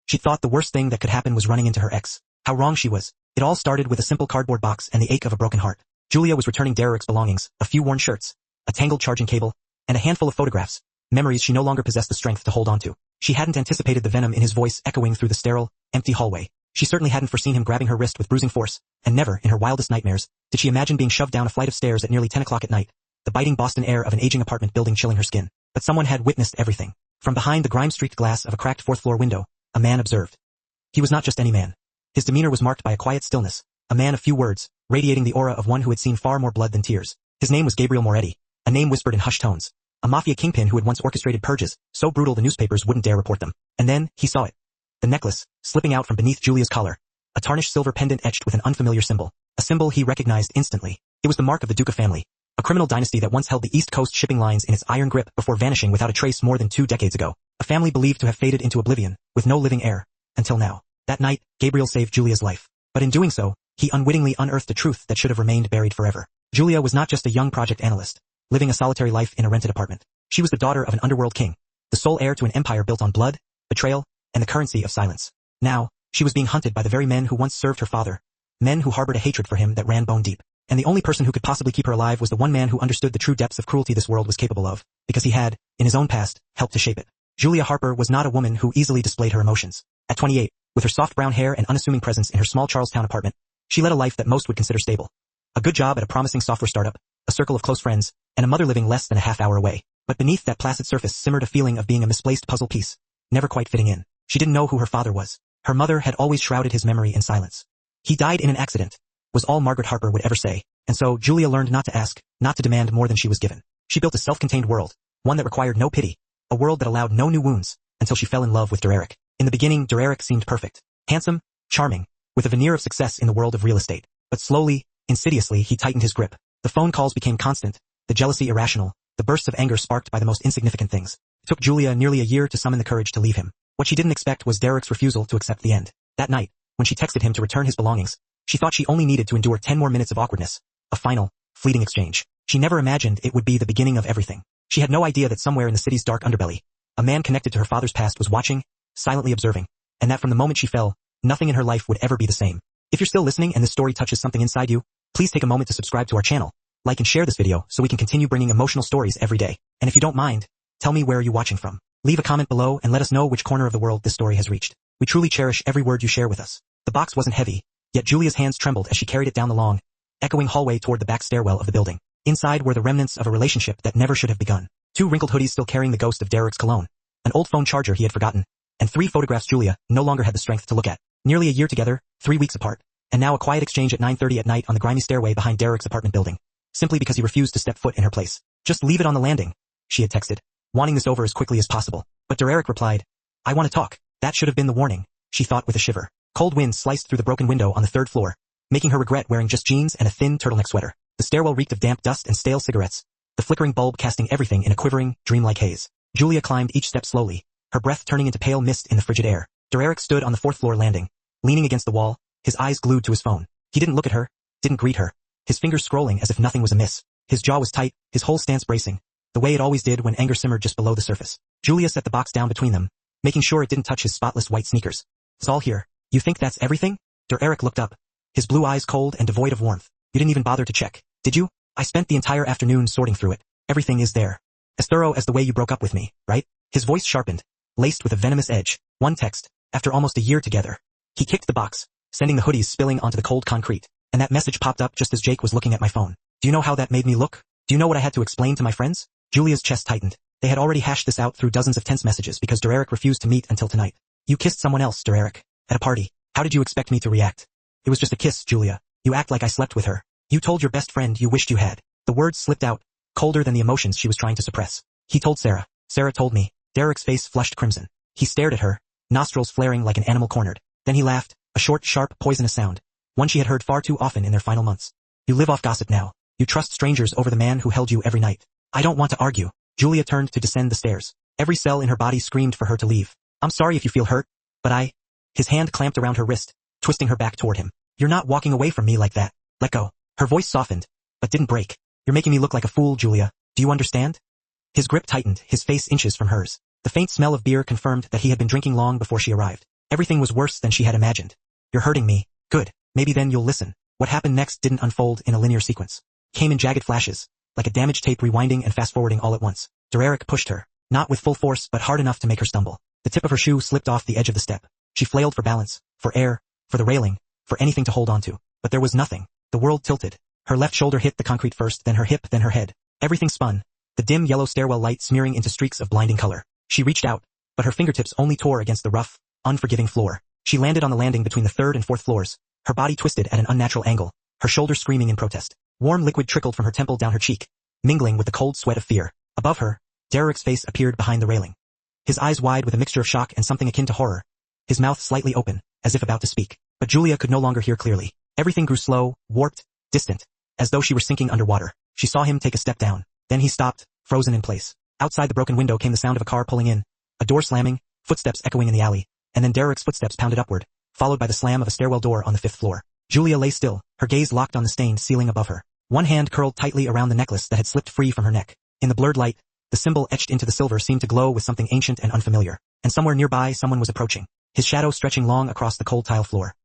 She thought the worst thing that could happen was running into her ex. How wrong she was. It all started with a simple cardboard box and the ache of a broken heart. Julia was returning Derek's belongings, a few worn shirts, a tangled charging cable, and a handful of photographs, memories she no longer possessed the strength to hold onto. She hadn't anticipated the venom in his voice echoing through the sterile, empty hallway. She certainly hadn't foreseen him grabbing her wrist with bruising force, and never, in her wildest nightmares, did she imagine being shoved down a flight of stairs at nearly 10 o'clock at night, the biting Boston air of an aging apartment building chilling her skin. But someone had witnessed everything. From behind the grime-streaked glass of a cracked fourth-floor window, a man observed. He was not just any man. His demeanor was marked by a quiet stillness, a man of few words, radiating the aura of one who had seen far more blood than tears. His name was Gabriel Moretti, a name whispered in hushed tones. A mafia kingpin who had once orchestrated purges, so brutal the newspapers wouldn't dare report them. And then, he saw it. The necklace, slipping out from beneath Julia's collar. A tarnished silver pendant etched with an unfamiliar symbol. A symbol he recognized instantly. It was the mark of the Duca family, a criminal dynasty that once held the East Coast shipping lines in its iron grip before vanishing without a trace more than 2 decades ago. A family believed to have faded into oblivion, with no living heir. Until now. That night, Gabriel saved Julia's life. But in doing so, he unwittingly unearthed a truth that should have remained buried forever. Julia was not just a young project analyst, living a solitary life in a rented apartment. She was the daughter of an underworld king, the sole heir to an empire built on blood, betrayal, and the currency of silence. Now, she was being hunted by the very men who once served her father, men who harbored a hatred for him that ran bone deep. And the only person who could possibly keep her alive was the one man who understood the true depths of cruelty this world was capable of, because he had, in his own past, helped to shape it. Julia Harper was not a woman who easily displayed her emotions. At 28, with her soft brown hair and unassuming presence in her small Charlestown apartment, she led a life that most would consider stable. A good job at a promising software startup, a circle of close friends, and a mother living less than a half-hour away. But beneath that placid surface simmered a feeling of being a misplaced puzzle piece, never quite fitting in. She didn't know who her father was. Her mother had always shrouded his memory in silence. He died in an accident, was all Margaret Harper would ever say, and so Julia learned not to ask, not to demand more than she was given. She built a self-contained world, one that required no pity, a world that allowed no new wounds, until she fell in love with Derek. In the beginning, Derek seemed perfect, handsome, charming, with a veneer of success in the world of real estate. But slowly, insidiously, he tightened his grip. The phone calls became constant, the jealousy irrational, the bursts of anger sparked by the most insignificant things. It took Julia nearly a year to summon the courage to leave him. What she didn't expect was Derek's refusal to accept the end. That night, when she texted him to return his belongings, she thought she only needed to endure 10 more minutes of awkwardness, a final, fleeting exchange. She never imagined it would be the beginning of everything. She had no idea that somewhere in the city's dark underbelly, a man connected to her father's past was watching, silently observing, and that from the moment she fell, nothing in her life would ever be the same. If you're still listening and this story touches something inside you, please take a moment to subscribe to our channel, like and share this video so we can continue bringing emotional stories every day. And if you don't mind, tell me where you're watching from. Leave a comment below and let us know which corner of the world this story has reached. We truly cherish every word you share with us. The box wasn't heavy, yet Julia's hands trembled as she carried it down the long, echoing hallway toward the back stairwell of the building. Inside were the remnants of a relationship that never should have begun. 2 wrinkled hoodies still carrying the ghost of Derek's cologne, an old phone charger he had forgotten, and 3 photographs Julia no longer had the strength to look at. Nearly a year together, 3 weeks apart, and now a quiet exchange at 9:30 at night on the grimy stairway behind Derek's apartment building, simply because he refused to step foot in her place. Just leave it on the landing, she had texted, wanting this over as quickly as possible. But Derek replied, I want to talk. That should have been the warning, she thought with a shiver. Cold wind sliced through the broken window on the 3rd floor, making her regret wearing just jeans and a thin turtleneck sweater. The stairwell reeked of damp dust and stale cigarettes, the flickering bulb casting everything in a quivering, dreamlike haze. Julia climbed each step slowly, her breath turning into pale mist in the frigid air. Derek stood on the 4th floor landing, leaning against the wall, his eyes glued to his phone. He didn't look at her, didn't greet her, his fingers scrolling as if nothing was amiss. His jaw was tight, his whole stance bracing, the way it always did when anger simmered just below the surface. Julia set the box down between them, making sure it didn't touch his spotless white sneakers. It's all here. You think that's everything? Derek looked up, his blue eyes cold and devoid of warmth. You didn't even bother to check, did you? I spent the entire afternoon sorting through it. Everything is there. As thorough as the way you broke up with me, right? His voice sharpened, laced with a venomous edge. One text, after almost a year together. He kicked the box, sending the hoodies spilling onto the cold concrete. And that message popped up just as Jake was looking at my phone. Do you know how that made me look? Do you know what I had to explain to my friends? Julia's chest tightened. They had already hashed this out through dozens of tense messages because Derek refused to meet until tonight. You kissed someone else, Derek. At a party. How did you expect me to react? It was just a kiss, Julia. You act like I slept with her. You told your best friend you wished you had. The words slipped out, colder than the emotions she was trying to suppress. He told Sarah. Sarah told me. Derek's face flushed crimson. He stared at her, nostrils flaring like an animal cornered. Then he laughed, a short, sharp, poisonous sound, one she had heard far too often in their final months. You live off gossip now. You trust strangers over the man who held you every night. I don't want to argue. Julia turned to descend the stairs. Every cell in her body screamed for her to leave. I'm sorry if you feel hurt, but I... His hand clamped around her wrist, twisting her back toward him. You're not walking away from me like that. Let go. Her voice softened, but didn't break. You're making me look like a fool, Julia. Do you understand? His grip tightened, his face inches from hers. The faint smell of beer confirmed that he had been drinking long before she arrived. Everything was worse than she had imagined. You're hurting me. Good. Maybe then you'll listen. What happened next didn't unfold in a linear sequence. It came in jagged flashes, like a damaged tape rewinding and fast-forwarding all at once. Derek pushed her, not with full force but hard enough to make her stumble. The tip of her shoe slipped off the edge of the step. She flailed for balance, for air, for the railing, for anything to hold onto. But there was nothing. The world tilted. Her left shoulder hit the concrete first, then her hip, then her head. Everything spun, the dim yellow stairwell light smearing into streaks of blinding color. She reached out, but her fingertips only tore against the rough, unforgiving floor. She landed on the landing between the third and fourth floors, her body twisted at an unnatural angle, her shoulder screaming in protest. Warm liquid trickled from her temple down her cheek, mingling with the cold sweat of fear. Above her, Derek's face appeared behind the railing. His eyes wide with a mixture of shock and something akin to horror, his mouth slightly open, as if about to speak. But Julia could no longer hear clearly. Everything grew slow, warped, distant, as though she were sinking underwater. She saw him take a step down. Then he stopped, frozen in place. Outside the broken window came the sound of a car pulling in, a door slamming, footsteps echoing in the alley, and then Derek's footsteps pounded upward, followed by the slam of a stairwell door on the 5th floor. Julia lay still, her gaze locked on the stained ceiling above her. One hand curled tightly around the necklace that had slipped free from her neck. In the blurred light, the symbol etched into the silver seemed to glow with something ancient and unfamiliar. And somewhere nearby someone was approaching, his shadow stretching long across the cold tile floor.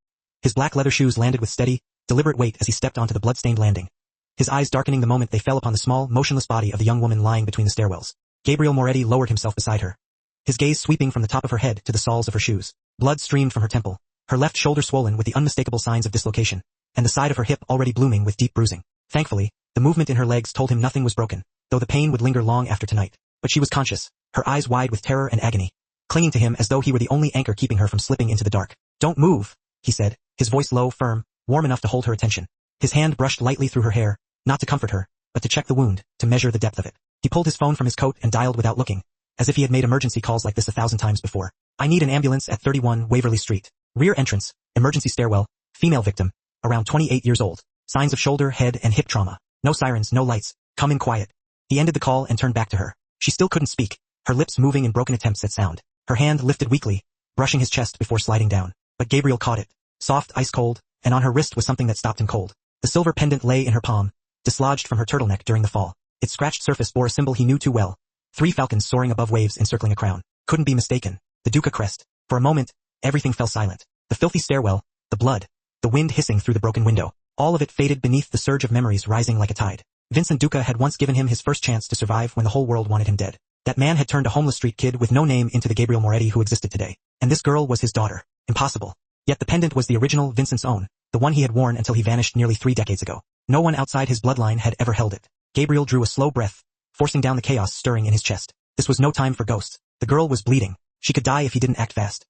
His black leather shoes landed with steady, deliberate weight as he stepped onto the blood-stained landing, his eyes darkening the moment they fell upon the small, motionless body of the young woman lying between the stairwells. Gabriel Moretti lowered himself beside her, his gaze sweeping from the top of her head to the soles of her shoes. Blood streamed from her temple, her left shoulder swollen with the unmistakable signs of dislocation, and the side of her hip already blooming with deep bruising. Thankfully, the movement in her legs told him nothing was broken, though the pain would linger long after tonight. But she was conscious, her eyes wide with terror and agony, clinging to him as though he were the only anchor keeping her from slipping into the dark. "Don't move," he said, his voice low, firm, warm enough to hold her attention. His hand brushed lightly through her hair, not to comfort her, but to check the wound, to measure the depth of it. He pulled his phone from his coat and dialed without looking, as if he had made emergency calls like this 1,000 times before. "I need an ambulance at 31 Waverly Street. Rear entrance, emergency stairwell, female victim, around 28 years old. Signs of shoulder, head, and hip trauma. No sirens, no lights. Come in quiet." He ended the call and turned back to her. She still couldn't speak, her lips moving in broken attempts at sound. Her hand lifted weakly, brushing his chest before sliding down. But Gabriel caught it, soft, ice-cold, and on her wrist was something that stopped him cold. The silver pendant lay in her palm, dislodged from her turtleneck during the fall. Its scratched surface bore a symbol he knew too well. 3 falcons soaring above waves encircling a crown. Couldn't be mistaken. The Duca crest. For a moment, everything fell silent. The filthy stairwell, the blood, the wind hissing through the broken window. All of it faded beneath the surge of memories rising like a tide. Vincent Duca had once given him his first chance to survive when the whole world wanted him dead. That man had turned a homeless street kid with no name into the Gabriel Moretti who existed today. And this girl was his daughter. Impossible. Yet the pendant was the original Vincent's own, the one he had worn until he vanished nearly 3 decades ago. No one outside his bloodline had ever held it. Gabriel drew a slow breath, forcing down the chaos stirring in his chest. This was no time for ghosts. The girl was bleeding. She could die if he didn't act fast.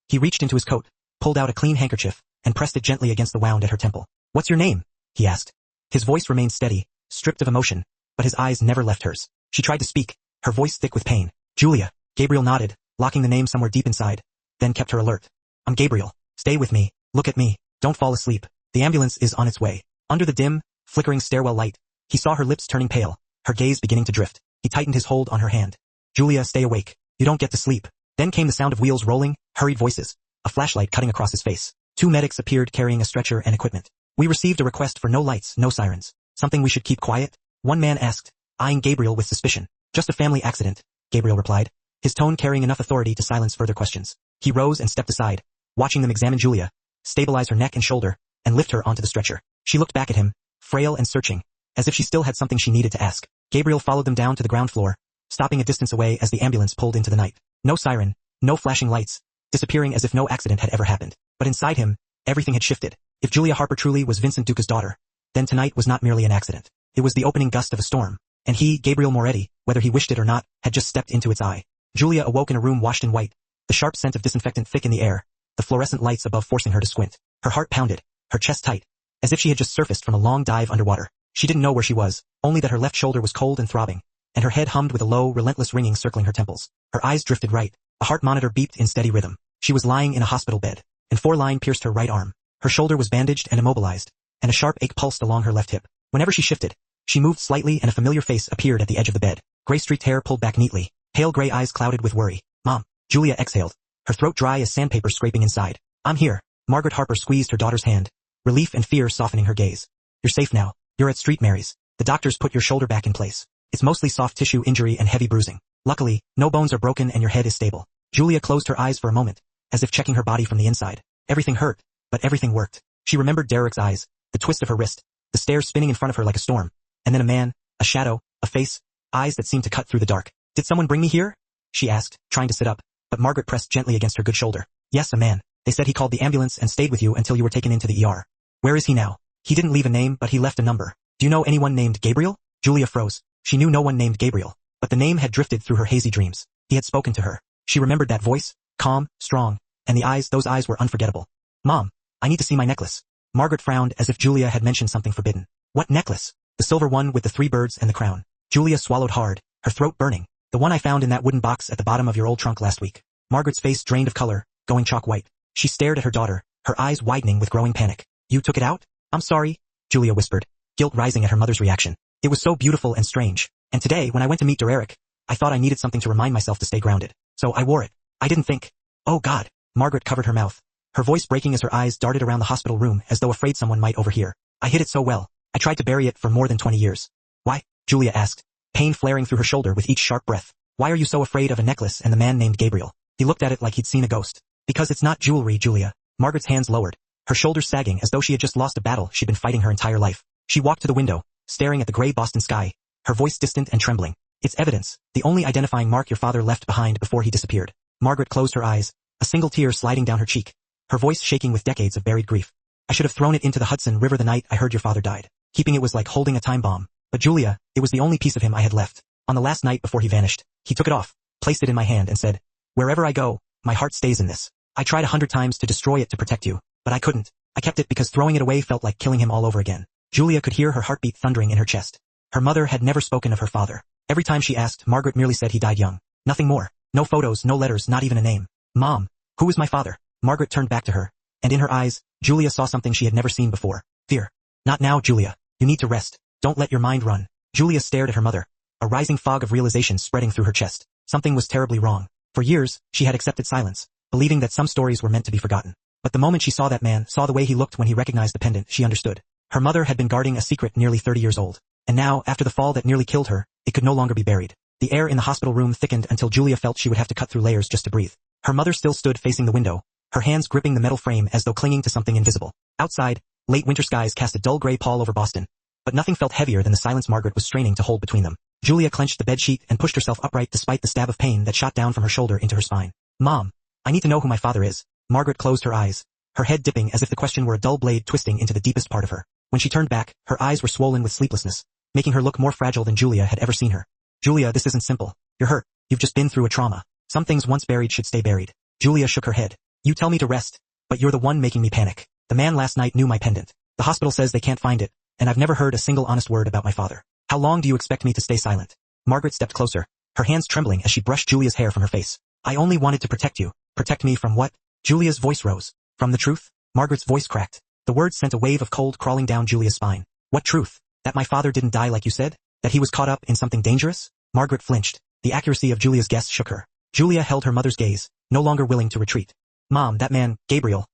He reached into his coat, pulled out a clean handkerchief, and pressed it gently against the wound at her temple. "What's your name?" he asked. His voice remained steady, stripped of emotion, but his eyes never left hers. She tried to speak, her voice thick with pain. "Julia." Gabriel nodded, locking the name somewhere deep inside, then kept her alert. "I'm Gabriel. Stay with me. Look at me. Don't fall asleep. The ambulance is on its way." Under the dim, flickering stairwell light, he saw her lips turning pale, her gaze beginning to drift. He tightened his hold on her hand. "Julia, stay awake. You don't get to sleep." Then came the sound of wheels rolling, hurried voices, a flashlight cutting across his face. 2 medics appeared carrying a stretcher and equipment. "We received a request for no lights, no sirens. Something we should keep quiet?" one man asked, eyeing Gabriel with suspicion. "Just a family accident," Gabriel replied, his tone carrying enough authority to silence further questions. He rose and stepped aside, watching them examine Julia, stabilize her neck and shoulder, and lift her onto the stretcher. She looked back at him, frail and searching, as if she still had something she needed to ask. Gabriel followed them down to the ground floor, stopping a distance away as the ambulance pulled into the night. No siren, no flashing lights, disappearing as if no accident had ever happened. But inside him, everything had shifted. If Julia Harper truly was Vincent Duca's daughter, then tonight was not merely an accident. It was the opening gust of a storm, and he, Gabriel Moretti, whether he wished it or not, had just stepped into its eye. Julia awoke in a room washed in white, the sharp scent of disinfectant thick in the air, the fluorescent lights above forcing her to squint. Her heart pounded, her chest tight, as if she had just surfaced from a long dive underwater. She didn't know where she was, only that her left shoulder was cold and throbbing, and her head hummed with a low, relentless ringing circling her temples. Her eyes drifted right, a heart monitor beeped in steady rhythm. She was lying in a hospital bed, and 4 line pierced her right arm. Her shoulder was bandaged and immobilized, and a sharp ache pulsed along her left hip. Whenever she shifted, she moved slightly and a familiar face appeared at the edge of the bed. Gray-streaked hair pulled back neatly, pale gray eyes clouded with worry. "Mom." Julia exhaled, her throat dry as sandpaper scraping inside. "I'm here." Margaret Harper squeezed her daughter's hand, relief and fear softening her gaze. "You're safe now. You're at Street Mary's. The doctors put your shoulder back in place. It's mostly soft tissue injury and heavy bruising. Luckily, no bones are broken and your head is stable." Julia closed her eyes for a moment, as if checking her body from the inside. Everything hurt, but everything worked. She remembered Derek's eyes, the twist of her wrist, the stairs spinning in front of her like a storm, and then a man, a shadow, a face, eyes that seemed to cut through the dark. Did someone bring me here? She asked, trying to sit up, but Margaret pressed gently against her good shoulder. Yes, a man. They said he called the ambulance and stayed with you until you were taken into the ER. Where is he now? He didn't leave a name, but he left a number. Do you know anyone named Gabriel? Julia froze. She knew no one named Gabriel, but the name had drifted through her hazy dreams. He had spoken to her. She remembered that voice, calm, strong, and the eyes, those eyes were unforgettable. Mom, I need to see my necklace. Margaret frowned as if Julia had mentioned something forbidden. What necklace? The silver one with the 3 birds and the crown. Julia swallowed hard, her throat burning. The one I found in that wooden box at the bottom of your old trunk last week. Margaret's face drained of color, going chalk white. She stared at her daughter, her eyes widening with growing panic. You took it out? I'm sorry, Julia whispered, guilt rising at her mother's reaction. It was so beautiful and strange. And today, when I went to meet Derek, I thought I needed something to remind myself to stay grounded. So I wore it. I didn't think. Oh God. Margaret covered her mouth, her voice breaking as her eyes darted around the hospital room as though afraid someone might overhear. I hid it so well. I tried to bury it for more than 20 years. Why? Julia asked, pain flaring through her shoulder with each sharp breath. Why are you so afraid of a necklace and the man named Gabriel? He looked at it like he'd seen a ghost. Because it's not jewelry, Julia. Margaret's hands lowered, her shoulders sagging as though she had just lost a battle she'd been fighting her entire life. She walked to the window, staring at the gray Boston sky, her voice distant and trembling. It's evidence, the only identifying mark your father left behind before he disappeared. Margaret closed her eyes, a single tear sliding down her cheek, her voice shaking with decades of buried grief. I should have thrown it into the Hudson River the night I heard your father died. Keeping it was like holding a time bomb. But Julia, it was the only piece of him I had left. On the last night before he vanished, he took it off, placed it in my hand and said, wherever I go, my heart stays in this. I tried 100 times to destroy it to protect you, but I couldn't. I kept it because throwing it away felt like killing him all over again. Julia could hear her heartbeat thundering in her chest. Her mother had never spoken of her father. Every time she asked, Margaret merely said he died young. Nothing more. No photos, no letters, not even a name. Mom, who is my father? Margaret turned back to her, and in her eyes, Julia saw something she had never seen before. Fear. Not now, Julia. You need to rest. Don't let your mind run. Julia stared at her mother, a rising fog of realization spreading through her chest. Something was terribly wrong. For years, she had accepted silence, believing that some stories were meant to be forgotten. But the moment she saw that man, saw the way he looked when he recognized the pendant, she understood. Her mother had been guarding a secret nearly 30 years old. And now, after the fall that nearly killed her, it could no longer be buried. The air in the hospital room thickened until Julia felt she would have to cut through layers just to breathe. Her mother still stood facing the window, her hands gripping the metal frame as though clinging to something invisible. Outside, late winter skies cast a dull gray pall over Boston. But nothing felt heavier than the silence Margaret was straining to hold between them. Julia clenched the bedsheet and pushed herself upright despite the stab of pain that shot down from her shoulder into her spine. Mom, I need to know who my father is. Margaret closed her eyes, her head dipping as if the question were a dull blade twisting into the deepest part of her. When she turned back, her eyes were swollen with sleeplessness, making her look more fragile than Julia had ever seen her. Julia, this isn't simple. You're hurt. You've just been through a trauma. Some things once buried should stay buried. Julia shook her head. You tell me to rest, but you're the one making me panic. The man last night knew my pendant. The hospital says they can't find it, and I've never heard a single honest word about my father. How long do you expect me to stay silent? Margaret stepped closer, her hands trembling as she brushed Julia's hair from her face. I only wanted to protect you. Protect me from what? Julia's voice rose. From the truth? Margaret's voice cracked. The words sent a wave of cold crawling down Julia's spine. What truth? That my father didn't die like you said? That he was caught up in something dangerous? Margaret flinched. The accuracy of Julia's guess shook her. Julia held her mother's gaze, no longer willing to retreat. Mom, that man, Gabriel.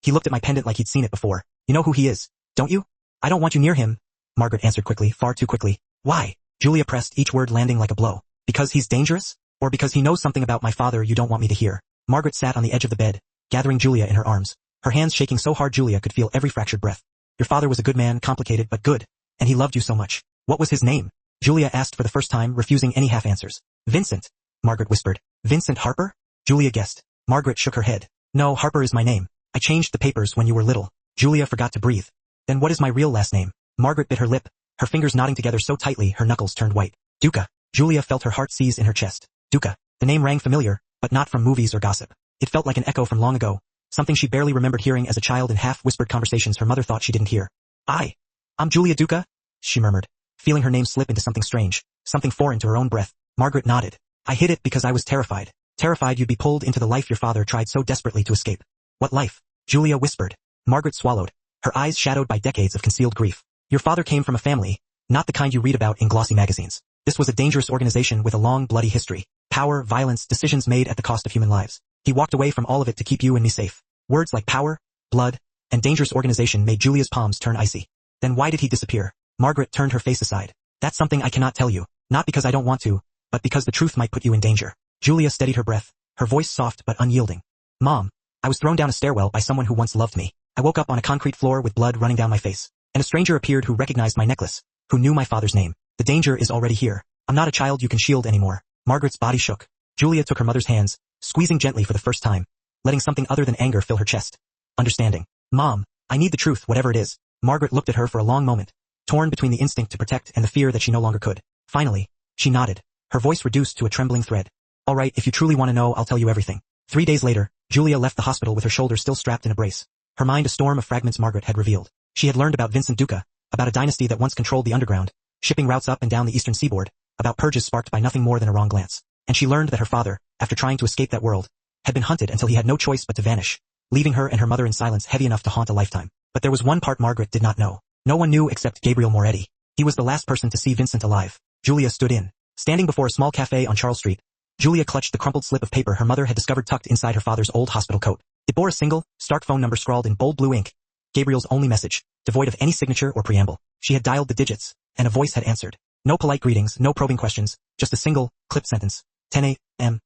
He looked at my pendant like he'd seen it before. You know who he is, don't you? I don't want you near him. Margaret answered quickly, far too quickly. Why? Julia pressed, each word landing like a blow. Because he's dangerous? Or because he knows something about my father you don't want me to hear? Margaret sat on the edge of the bed, gathering Julia in her arms, her hands shaking so hard Julia could feel every fractured breath. Your father was a good man, complicated but good, and he loved you so much. What was his name? Julia asked for the first time, refusing any half answers. Vincent, Margaret whispered. Vincent Harper? Julia guessed. Margaret shook her head. No, Harper is my name. I changed the papers when you were little. Julia forgot to breathe. Then what is my real last name? Margaret bit her lip, her fingers knotting together so tightly her knuckles turned white. Duca. Julia felt her heart seize in her chest. Duca. The name rang familiar, but not from movies or gossip. It felt like an echo from long ago, something she barely remembered hearing as a child in half-whispered conversations her mother thought she didn't hear. I'm Julia Duca, she murmured, feeling her name slip into something strange, something foreign to her own breath. Margaret nodded. I hid it because I was terrified. Terrified you'd be pulled into the life your father tried so desperately to escape. What life? Julia whispered. Margaret swallowed, her eyes shadowed by decades of concealed grief. Your father came from a family, not the kind you read about in glossy magazines. This was a dangerous organization with a long, bloody history. Power, violence, decisions made at the cost of human lives. He walked away from all of it to keep you and me safe. Words like power, blood, and dangerous organization made Julia's palms turn icy. Then why did he disappear? Margaret turned her face aside. That's something I cannot tell you, not because I don't want to, but because the truth might put you in danger. Julia steadied her breath, her voice soft but unyielding. Mom, I was thrown down a stairwell by someone who once loved me. I woke up on a concrete floor with blood running down my face. And a stranger appeared who recognized my necklace, who knew my father's name. The danger is already here. I'm not a child you can shield anymore. Margaret's body shook. Julia took her mother's hands, squeezing gently for the first time, letting something other than anger fill her chest. Understanding. Mom, I need the truth, whatever it is. Margaret looked at her for a long moment, torn between the instinct to protect and the fear that she no longer could. Finally, she nodded, her voice reduced to a trembling thread. All right, if you truly want to know, I'll tell you everything. 3 days later, Julia left the hospital with her shoulder still strapped in a brace. Her mind a storm of fragments Margaret had revealed. She had learned about Vincent Duca, about a dynasty that once controlled the underground, shipping routes up and down the eastern seaboard, about purges sparked by nothing more than a wrong glance. And she learned that her father, after trying to escape that world, had been hunted until he had no choice but to vanish, leaving her and her mother in silence heavy enough to haunt a lifetime. But there was one part Margaret did not know. No one knew except Gabriel Moretti. He was the last person to see Vincent alive. Julia stood in. Standing before a small cafe on Charles Street, Julia clutched the crumpled slip of paper her mother had discovered tucked inside her father's old hospital coat. It bore a single, stark phone number scrawled in bold blue ink, Gabriel's only message, devoid of any signature or preamble. She had dialed the digits, and a voice had answered. No polite greetings, no probing questions, just a single, clipped sentence. 10 a.m.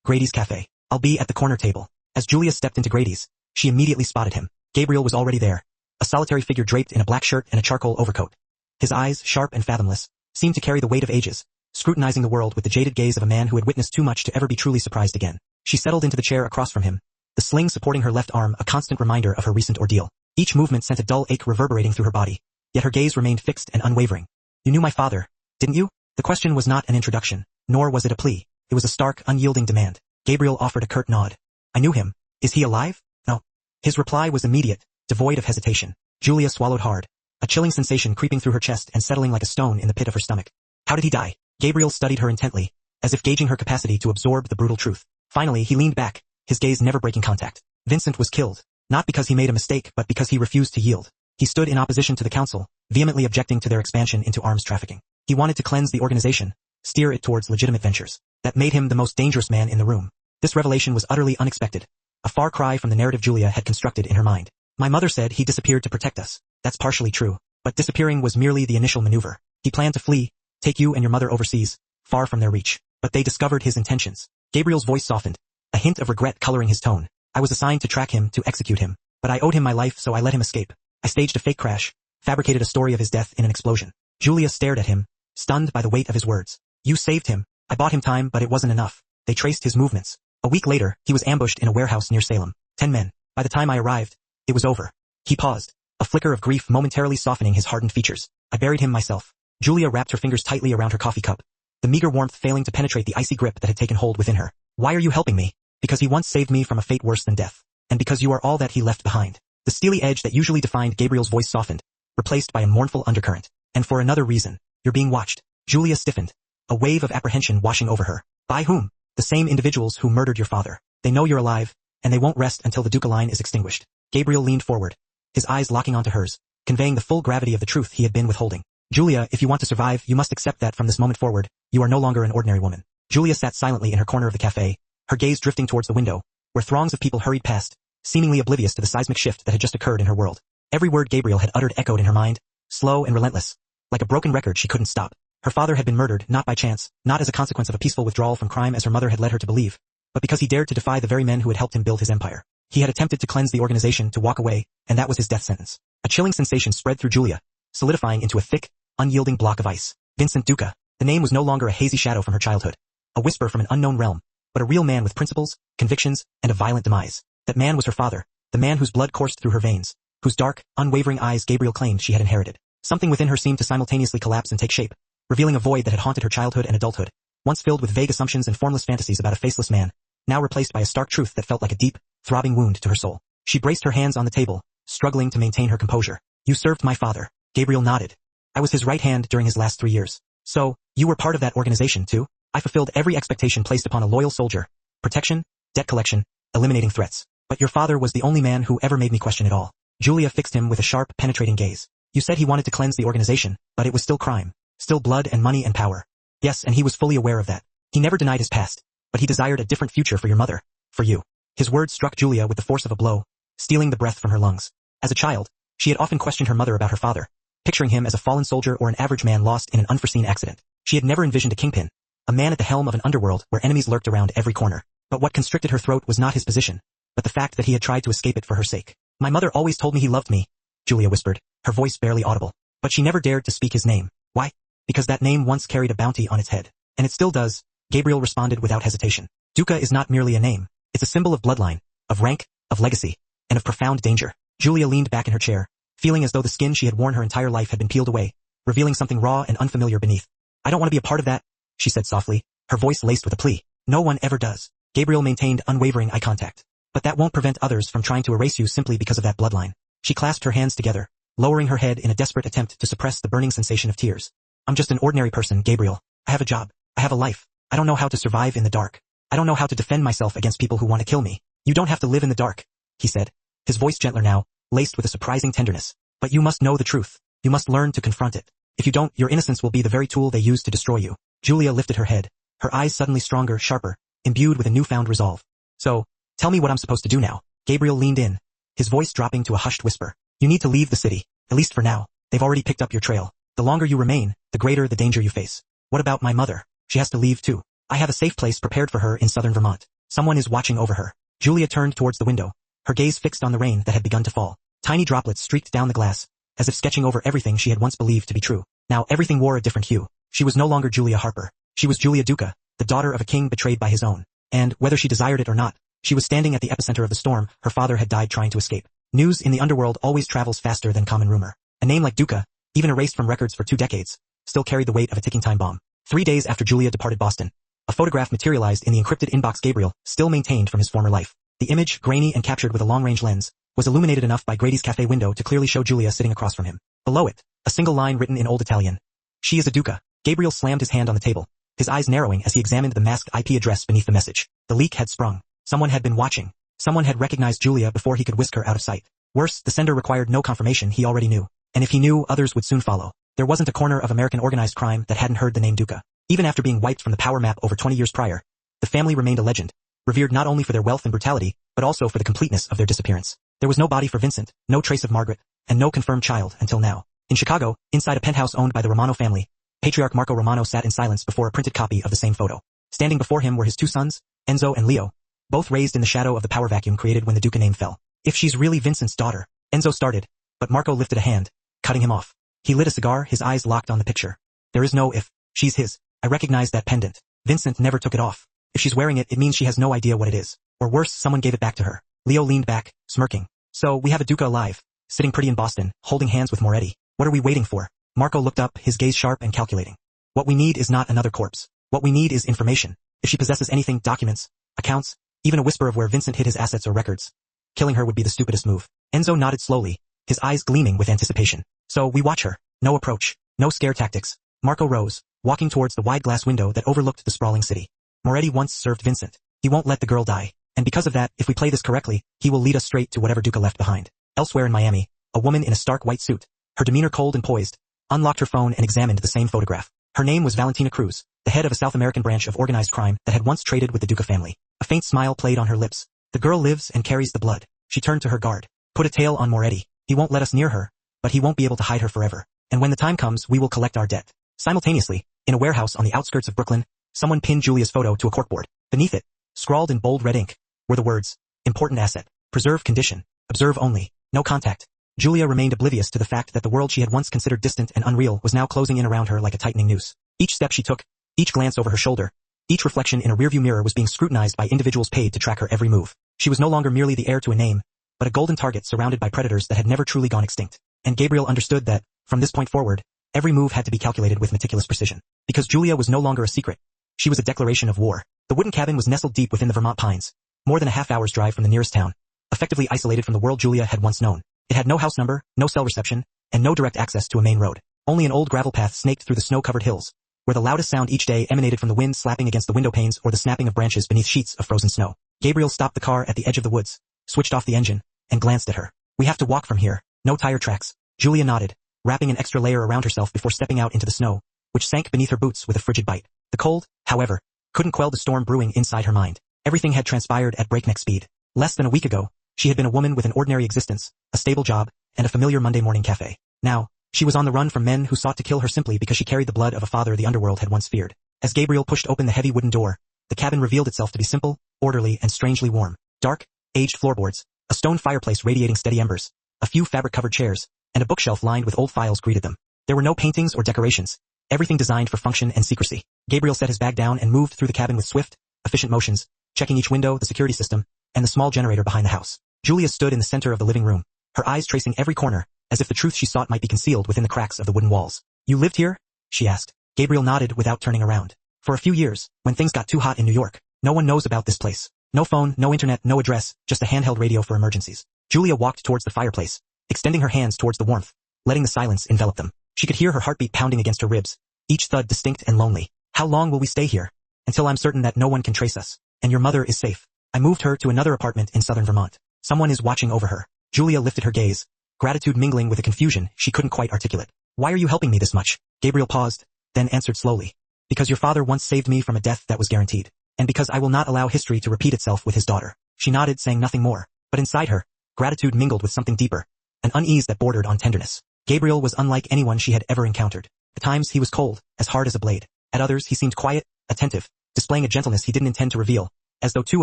Grady's Cafe. I'll be at the corner table. As Julia stepped into Grady's, she immediately spotted him. Gabriel was already there, a solitary figure draped in a black shirt and a charcoal overcoat. His eyes, sharp and fathomless, seemed to carry the weight of ages, scrutinizing the world with the jaded gaze of a man who had witnessed too much to ever be truly surprised again. She settled into the chair across from him, the sling supporting her left arm a constant reminder of her recent ordeal. Each movement sent a dull ache reverberating through her body, yet her gaze remained fixed and unwavering. You knew my father, didn't you? The question was not an introduction, nor was it a plea. It was a stark, unyielding demand. Gabriel offered a curt nod. I knew him. Is he alive? No. His reply was immediate, devoid of hesitation. Julia swallowed hard, a chilling sensation creeping through her chest and settling like a stone in the pit of her stomach. How did he die? Gabriel studied her intently, as if gauging her capacity to absorb the brutal truth. Finally, he leaned back, his gaze never breaking contact. Vincent was killed, not because he made a mistake but because he refused to yield. He stood in opposition to the council, vehemently objecting to their expansion into arms trafficking. He wanted to cleanse the organization, steer it towards legitimate ventures. That made him the most dangerous man in the room. This revelation was utterly unexpected, a far cry from the narrative Julia had constructed in her mind. My mother said he disappeared to protect us. That's partially true, but disappearing was merely the initial maneuver. He planned to flee, take you and your mother overseas, far from their reach. But they discovered his intentions. Gabriel's voice softened, a hint of regret coloring his tone. I was assigned to track him, to execute him, but I owed him my life so I let him escape. I staged a fake crash, fabricated a story of his death in an explosion. Julia stared at him, stunned by the weight of his words. You saved him. I bought him time, but it wasn't enough. They traced his movements. A week later, he was ambushed in a warehouse near Salem. 10 men. By the time I arrived, it was over. He paused, a flicker of grief momentarily softening his hardened features. I buried him myself. Julia wrapped her fingers tightly around her coffee cup, the meager warmth failing to penetrate the icy grip that had taken hold within her. Why are you helping me? Because he once saved me from a fate worse than death. And because you are all that he left behind. The steely edge that usually defined Gabriel's voice softened, replaced by a mournful undercurrent. And for another reason, you're being watched. Julia stiffened, a wave of apprehension washing over her. By whom? The same individuals who murdered your father. They know you're alive, and they won't rest until the Duca line is extinguished. Gabriel leaned forward, his eyes locking onto hers, conveying the full gravity of the truth he had been withholding. Julia, if you want to survive, you must accept that from this moment forward, you are no longer an ordinary woman. Julia sat silently in her corner of the cafe, her gaze drifting towards the window, where throngs of people hurried past, seemingly oblivious to the seismic shift that had just occurred in her world. Every word Gabriel had uttered echoed in her mind, slow and relentless. Like a broken record she couldn't stop. Her father had been murdered, not by chance, not as a consequence of a peaceful withdrawal from crime as her mother had led her to believe, but because he dared to defy the very men who had helped him build his empire. He had attempted to cleanse the organization, to walk away, and that was his death sentence. A chilling sensation spread through Julia, solidifying into a thick, unyielding block of ice. Vincent Duca. The name was no longer a hazy shadow from her childhood, a whisper from an unknown realm, but a real man with principles, convictions, and a violent demise. That man was her father, the man whose blood coursed through her veins, whose dark, unwavering eyes Gabriel claimed she had inherited. Something within her seemed to simultaneously collapse and take shape, revealing a void that had haunted her childhood and adulthood, once filled with vague assumptions and formless fantasies about a faceless man, now replaced by a stark truth that felt like a deep, throbbing wound to her soul. She braced her hands on the table, struggling to maintain her composure. You served my father. Gabriel nodded. I was his right hand during his last 3 years. So, you were part of that organization too? I fulfilled every expectation placed upon a loyal soldier. Protection, debt collection, eliminating threats. But your father was the only man who ever made me question it all. Julia fixed him with a sharp, penetrating gaze. You said he wanted to cleanse the organization, but it was still crime. Still blood and money and power. Yes, and he was fully aware of that. He never denied his past, but he desired a different future for your mother, for you. His words struck Julia with the force of a blow, stealing the breath from her lungs. As a child, she had often questioned her mother about her father, picturing him as a fallen soldier or an average man lost in an unforeseen accident. She had never envisioned a kingpin, a man at the helm of an underworld where enemies lurked around every corner. But what constricted her throat was not his position, but the fact that he had tried to escape it for her sake. My mother always told me he loved me, Julia whispered, her voice barely audible. But she never dared to speak his name. Why? Because that name once carried a bounty on its head. And it still does, Gabriel responded without hesitation. Duca is not merely a name. It's a symbol of bloodline, of rank, of legacy, and of profound danger. Julia leaned back in her chair, feeling as though the skin she had worn her entire life had been peeled away, revealing something raw and unfamiliar beneath. I don't want to be a part of that, she said softly, her voice laced with a plea. No one ever does. Gabriel maintained unwavering eye contact. But that won't prevent others from trying to erase you simply because of that bloodline. She clasped her hands together, lowering her head in a desperate attempt to suppress the burning sensation of tears. I'm just an ordinary person, Gabriel. I have a job. I have a life. I don't know how to survive in the dark. I don't know how to defend myself against people who want to kill me. You don't have to live in the dark, he said, his voice gentler now, laced with a surprising tenderness. But you must know the truth. You must learn to confront it. If you don't, your innocence will be the very tool they use to destroy you. Julia lifted her head, her eyes suddenly stronger, sharper, imbued with a newfound resolve. So, tell me what I'm supposed to do now. Gabriel leaned in, his voice dropping to a hushed whisper. You need to leave the city, at least for now. They've already picked up your trail. The longer you remain, the greater the danger you face. What about my mother? She has to leave too. I have a safe place prepared for her in southern Vermont. Someone is watching over her. Julia turned towards the window, her gaze fixed on the rain that had begun to fall. Tiny droplets streaked down the glass, as if sketching over everything she had once believed to be true. Now everything wore a different hue. She was no longer Julia Harper. She was Julia Duca, the daughter of a king betrayed by his own. And, whether she desired it or not, she was standing at the epicenter of the storm. Her father had died trying to escape. News in the underworld always travels faster than common rumor. A name like Duca, even erased from records for 2 decades, still carried the weight of a ticking time bomb. 3 days after Julia departed Boston, a photograph materialized in the encrypted inbox Gabriel still maintained from his former life. The image, grainy and captured with a long-range lens, was illuminated enough by Grady's cafe window to clearly show Julia sitting across from him. Below it, a single line written in Old Italian. She is a Duca. Gabriel slammed his hand on the table, his eyes narrowing as he examined the masked IP address beneath the message. The leak had sprung. Someone had been watching. Someone had recognized Julia before he could whisk her out of sight. Worse, the sender required no confirmation. He already knew. And if he knew, others would soon follow. There wasn't a corner of American organized crime that hadn't heard the name Duca. Even after being wiped from the power map over 20 years prior, the family remained a legend, revered not only for their wealth and brutality, but also for the completeness of their disappearance. There was no body for Vincent, no trace of Margaret, and no confirmed child until now. In Chicago, inside a penthouse owned by the Romano family, patriarch Marco Romano sat in silence before a printed copy of the same photo. Standing before him were his 2 sons, Enzo and Leo, both raised in the shadow of the power vacuum created when the Duca name fell. If she's really Vincent's daughter, Enzo started, but Marco lifted a hand, cutting him off. He lit a cigar, his eyes locked on the picture. There is no if. She's his. I recognize that pendant. Vincent never took it off. If she's wearing it, it means she has no idea what it is. Or worse, someone gave it back to her. Leo leaned back, smirking. So, we have a Duca alive, sitting pretty in Boston, holding hands with Moretti. What are we waiting for? Marco looked up, his gaze sharp and calculating. What we need is not another corpse. What we need is information. If she possesses anything, documents, accounts, even a whisper of where Vincent hid his assets or records, killing her would be the stupidest move. Enzo nodded slowly, his eyes gleaming with anticipation. So, we watch her. No approach. No scare tactics. Marco rose, walking towards the wide glass window that overlooked the sprawling city. Moretti once served Vincent. He won't let the girl die. And because of that, if we play this correctly, he will lead us straight to whatever Duca left behind. Elsewhere in Miami, a woman in a stark white suit, her demeanor cold and poised, unlocked her phone and examined the same photograph. Her name was Valentina Cruz, the head of a South American branch of organized crime that had once traded with the Duca family. A faint smile played on her lips. The girl lives and carries the blood. She turned to her guard. Put a tail on Moretti. He won't let us near her, but he won't be able to hide her forever. And when the time comes, we will collect our debt. Simultaneously, in a warehouse on the outskirts of Brooklyn, someone pinned Julia's photo to a corkboard. Beneath it, scrawled in bold red ink, were the words, important asset, preserve condition, observe only, no contact. Julia remained oblivious to the fact that the world she had once considered distant and unreal was now closing in around her like a tightening noose. Each step she took, each glance over her shoulder, each reflection in a rearview mirror was being scrutinized by individuals paid to track her every move. She was no longer merely the heir to a name, but a golden target surrounded by predators that had never truly gone extinct. And Gabriel understood that, from this point forward, every move had to be calculated with meticulous precision. Because Julia was no longer a secret. She was a declaration of war. The wooden cabin was nestled deep within the Vermont pines, more than a half-hour's drive from the nearest town, effectively isolated from the world Julia had once known. It had no house number, no cell reception, and no direct access to a main road. Only an old gravel path snaked through the snow-covered hills, where the loudest sound each day emanated from the wind slapping against the window panes or the snapping of branches beneath sheets of frozen snow. Gabriel stopped the car at the edge of the woods, switched off the engine, and glanced at her. We have to walk from here. No tire tracks. Julia nodded, wrapping an extra layer around herself before stepping out into the snow, which sank beneath her boots with a frigid bite. The cold, however, couldn't quell the storm brewing inside her mind. Everything had transpired at breakneck speed. Less than a week ago, she had been a woman with an ordinary existence, a stable job, and a familiar Monday morning cafe. Now, she was on the run from men who sought to kill her simply because she carried the blood of a father the underworld had once feared. As Gabriel pushed open the heavy wooden door, the cabin revealed itself to be simple, orderly, and strangely warm. Dark, aged floorboards, a stone fireplace radiating steady embers, a few fabric-covered chairs, and a bookshelf lined with old files greeted them. There were no paintings or decorations, everything designed for function and secrecy. Gabriel set his bag down and moved through the cabin with swift, efficient motions, checking each window, the security system, and the small generator behind the house. Julia stood in the center of the living room, her eyes tracing every corner, as if the truth she sought might be concealed within the cracks of the wooden walls. "You lived here?" she asked. Gabriel nodded without turning around. "For a few years, when things got too hot in New York. No one knows about this place. No phone, no internet, no address, just a handheld radio for emergencies." Julia walked towards the fireplace, extending her hands towards the warmth, letting the silence envelop them. She could hear her heartbeat pounding against her ribs, each thud distinct and lonely. "How long will we stay here?" "Until I'm certain that no one can trace us, and your mother is safe. I moved her to another apartment in southern Vermont. Someone is watching over her." Julia lifted her gaze, gratitude mingling with a confusion she couldn't quite articulate. "Why are you helping me this much?" Gabriel paused, then answered slowly. "Because your father once saved me from a death that was guaranteed. And because I will not allow history to repeat itself with his daughter." She nodded, saying nothing more, but inside her, gratitude mingled with something deeper, an unease that bordered on tenderness. Gabriel was unlike anyone she had ever encountered. At times he was cold, as hard as a blade. At others he seemed quiet, attentive, displaying a gentleness he didn't intend to reveal, as though two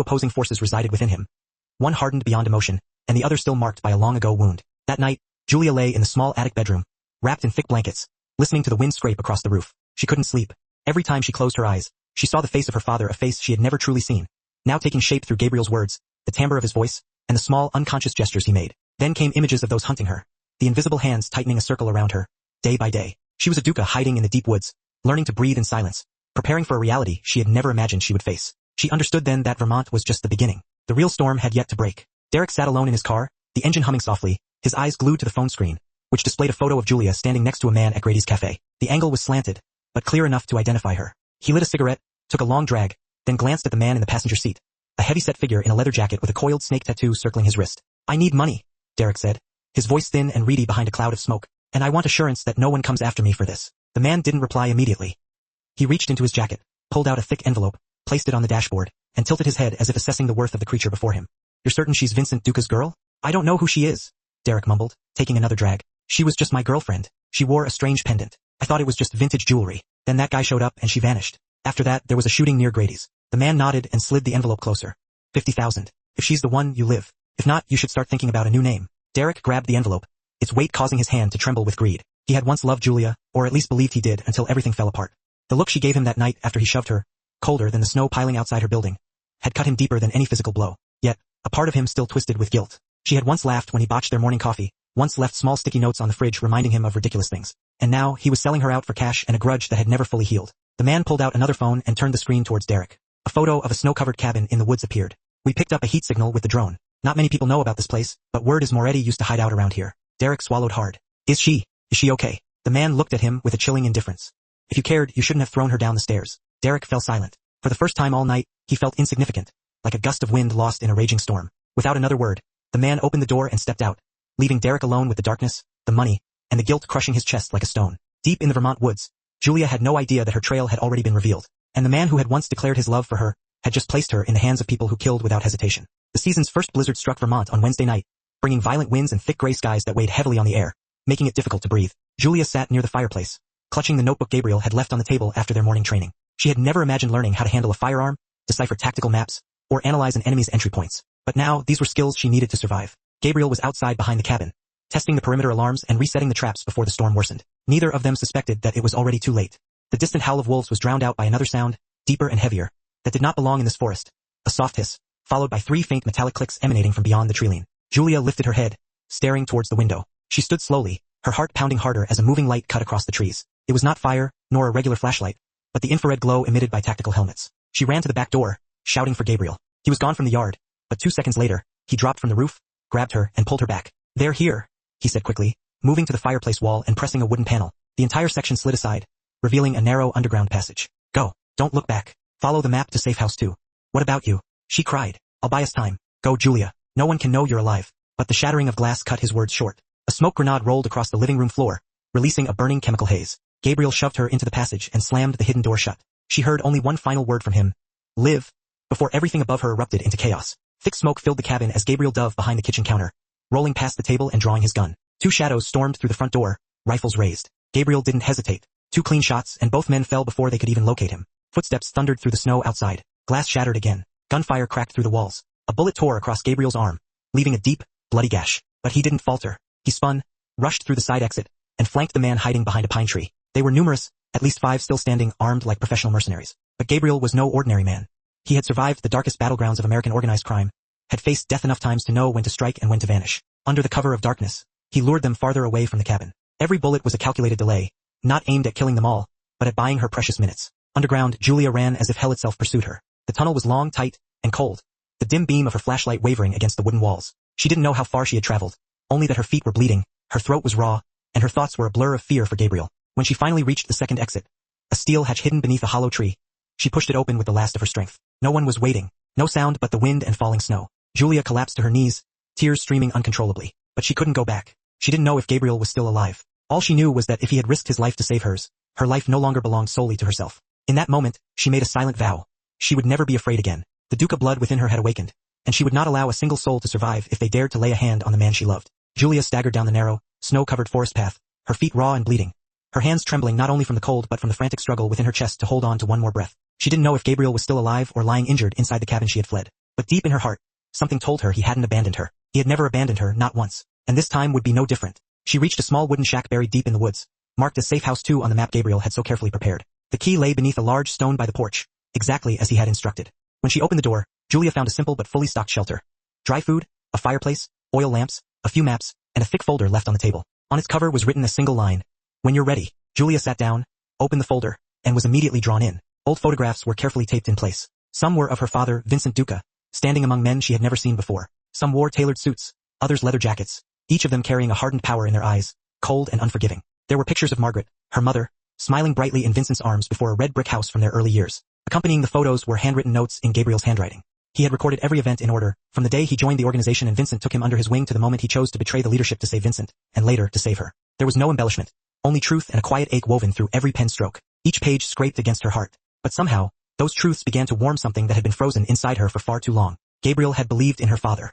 opposing forces resided within him. One hardened beyond emotion, and the other still marked by a long-ago wound. That night, Julia lay in the small attic bedroom, wrapped in thick blankets, listening to the wind scrape across the roof. She couldn't sleep. Every time she closed her eyes, she saw the face of her father, a face she had never truly seen, now taking shape through Gabriel's words, the timbre of his voice, and the small, unconscious gestures he made. Then came images of those hunting her, the invisible hands tightening a circle around her, day by day. She was a duca hiding in the deep woods, learning to breathe in silence, preparing for a reality she had never imagined she would face. She understood then that Vermont was just the beginning. The real storm had yet to break. Derek sat alone in his car, the engine humming softly, his eyes glued to the phone screen, which displayed a photo of Julia standing next to a man at Grady's cafe. The angle was slanted, but clear enough to identify her. He lit a cigarette, took a long drag, then glanced at the man in the passenger seat, a heavy-set figure in a leather jacket with a coiled snake tattoo circling his wrist. "I need money," Derek said, his voice thin and reedy behind a cloud of smoke, "and I want assurance that no one comes after me for this." The man didn't reply immediately. He reached into his jacket, pulled out a thick envelope, placed it on the dashboard, and tilted his head as if assessing the worth of the creature before him. "You're certain she's Vincent Duca's girl?" "I don't know who she is," Derek mumbled, taking another drag. "She was just my girlfriend. She wore a strange pendant. I thought it was just vintage jewelry. Then that guy showed up and she vanished. After that, there was a shooting near Grady's." The man nodded and slid the envelope closer. 50,000. "If she's the one, you live. If not, you should start thinking about a new name." Derek grabbed the envelope, its weight causing his hand to tremble with greed. He had once loved Julia, or at least believed he did, until everything fell apart. The look she gave him that night after he shoved her, colder than the snow piling outside her building, had cut him deeper than any physical blow. Yet, a part of him still twisted with guilt. She had once laughed when he botched their morning coffee, once left small sticky notes on the fridge reminding him of ridiculous things. And now, he was selling her out for cash and a grudge that had never fully healed. The man pulled out another phone and turned the screen towards Derek. A photo of a snow-covered cabin in the woods appeared. "We picked up a heat signal with the drone. Not many people know about this place, but word is Moretti used to hide out around here." Derek swallowed hard. Is she okay?" The man looked at him with a chilling indifference. "If you cared, you shouldn't have thrown her down the stairs." Derek fell silent. For the first time all night, he felt insignificant, like a gust of wind lost in a raging storm. Without another word, the man opened the door and stepped out, leaving Derek alone with the darkness, the money, and the guilt crushing his chest like a stone. Deep in the Vermont woods, Julia had no idea that her trail had already been revealed, and the man who had once declared his love for her had just placed her in the hands of people who killed without hesitation. The season's first blizzard struck Vermont on Wednesday night, bringing violent winds and thick gray skies that weighed heavily on the air, making it difficult to breathe. Julia sat near the fireplace, clutching the notebook Gabriel had left on the table after their morning training. She had never imagined learning how to handle a firearm, decipher tactical maps, or analyze an enemy's entry points. But now, these were skills she needed to survive. Gabriel was outside behind the cabin, testing the perimeter alarms and resetting the traps before the storm worsened. Neither of them suspected that it was already too late. The distant howl of wolves was drowned out by another sound, deeper and heavier, that did not belong in this forest. A soft hiss, followed by 3 faint metallic clicks emanating from beyond the treeline. Julia lifted her head, staring towards the window. She stood slowly, her heart pounding harder as a moving light cut across the trees. It was not fire, nor a regular flashlight, but the infrared glow emitted by tactical helmets. She ran to the back door, shouting for Gabriel. He was gone from the yard, but 2 seconds later, he dropped from the roof, grabbed her, and pulled her back. "They're here," he said quickly, moving to the fireplace wall and pressing a wooden panel. The entire section slid aside, revealing a narrow underground passage. "Go. Don't look back. Follow the map to Safe House 2. "What about you?" she cried. "I'll buy us time. Go, Julia. No one can know you're alive." But the shattering of glass cut his words short. A smoke grenade rolled across the living room floor, releasing a burning chemical haze. Gabriel shoved her into the passage and slammed the hidden door shut. She heard only one final word from him. "Live," before everything above her erupted into chaos. Thick smoke filled the cabin as Gabriel dove behind the kitchen counter, rolling past the table and drawing his gun. 2 shadows stormed through the front door, rifles raised. Gabriel didn't hesitate. 2 clean shots and both men fell before they could even locate him. Footsteps thundered through the snow outside. Glass shattered again. Gunfire cracked through the walls. A bullet tore across Gabriel's arm, leaving a deep, bloody gash. But he didn't falter. He spun, rushed through the side exit, and flanked the man hiding behind a pine tree. They were numerous, at least 5 still standing, armed like professional mercenaries. But Gabriel was no ordinary man. He had survived the darkest battlegrounds of American organized crime, had faced death enough times to know when to strike and when to vanish. Under the cover of darkness, he lured them farther away from the cabin. Every bullet was a calculated delay, not aimed at killing them all, but at buying her precious minutes. Underground, Julia ran as if hell itself pursued her. The tunnel was long, tight, and cold, the dim beam of her flashlight wavering against the wooden walls. She didn't know how far she had traveled, only that her feet were bleeding, her throat was raw, and her thoughts were a blur of fear for Gabriel. When she finally reached the second exit, a steel hatch hidden beneath a hollow tree, she pushed it open with the last of her strength. No one was waiting, no sound but the wind and falling snow. Julia collapsed to her knees, tears streaming uncontrollably. But she couldn't go back. She didn't know if Gabriel was still alive. All she knew was that if he had risked his life to save hers, her life no longer belonged solely to herself. In that moment, she made a silent vow. She would never be afraid again. The Duca blood within her had awakened, and she would not allow a single soul to survive if they dared to lay a hand on the man she loved. Julia staggered down the narrow, snow-covered forest path, her feet raw and bleeding, her hands trembling not only from the cold but from the frantic struggle within her chest to hold on to one more breath. She didn't know if Gabriel was still alive or lying injured inside the cabin she had fled. But deep in her heart, something told her he hadn't abandoned her. He had never abandoned her, not once. And this time would be no different. She reached a small wooden shack buried deep in the woods, marked as Safe House 2 on the map Gabriel had so carefully prepared. The key lay beneath a large stone by the porch, exactly as he had instructed. When she opened the door, Julia found a simple but fully stocked shelter. Dry food, a fireplace, oil lamps, a few maps, and a thick folder left on the table. On its cover was written a single line. When you're ready. Julia sat down, opened the folder, and was immediately drawn in. Old photographs were carefully taped in place. Some were of her father, Vincent Duca, standing among men she had never seen before. Some wore tailored suits, others leather jackets, each of them carrying a hardened power in their eyes, cold and unforgiving. There were pictures of Margaret, her mother, smiling brightly in Vincent's arms before a red brick house from their early years. Accompanying the photos were handwritten notes in Gabriel's handwriting. He had recorded every event in order, from the day he joined the organization and Vincent took him under his wing to the moment he chose to betray the leadership to save Vincent, and later to save her. There was no embellishment, only truth and a quiet ache woven through every pen stroke. Each page scraped against her heart. But somehow, those truths began to warm something that had been frozen inside her for far too long. Gabriel had believed in her father.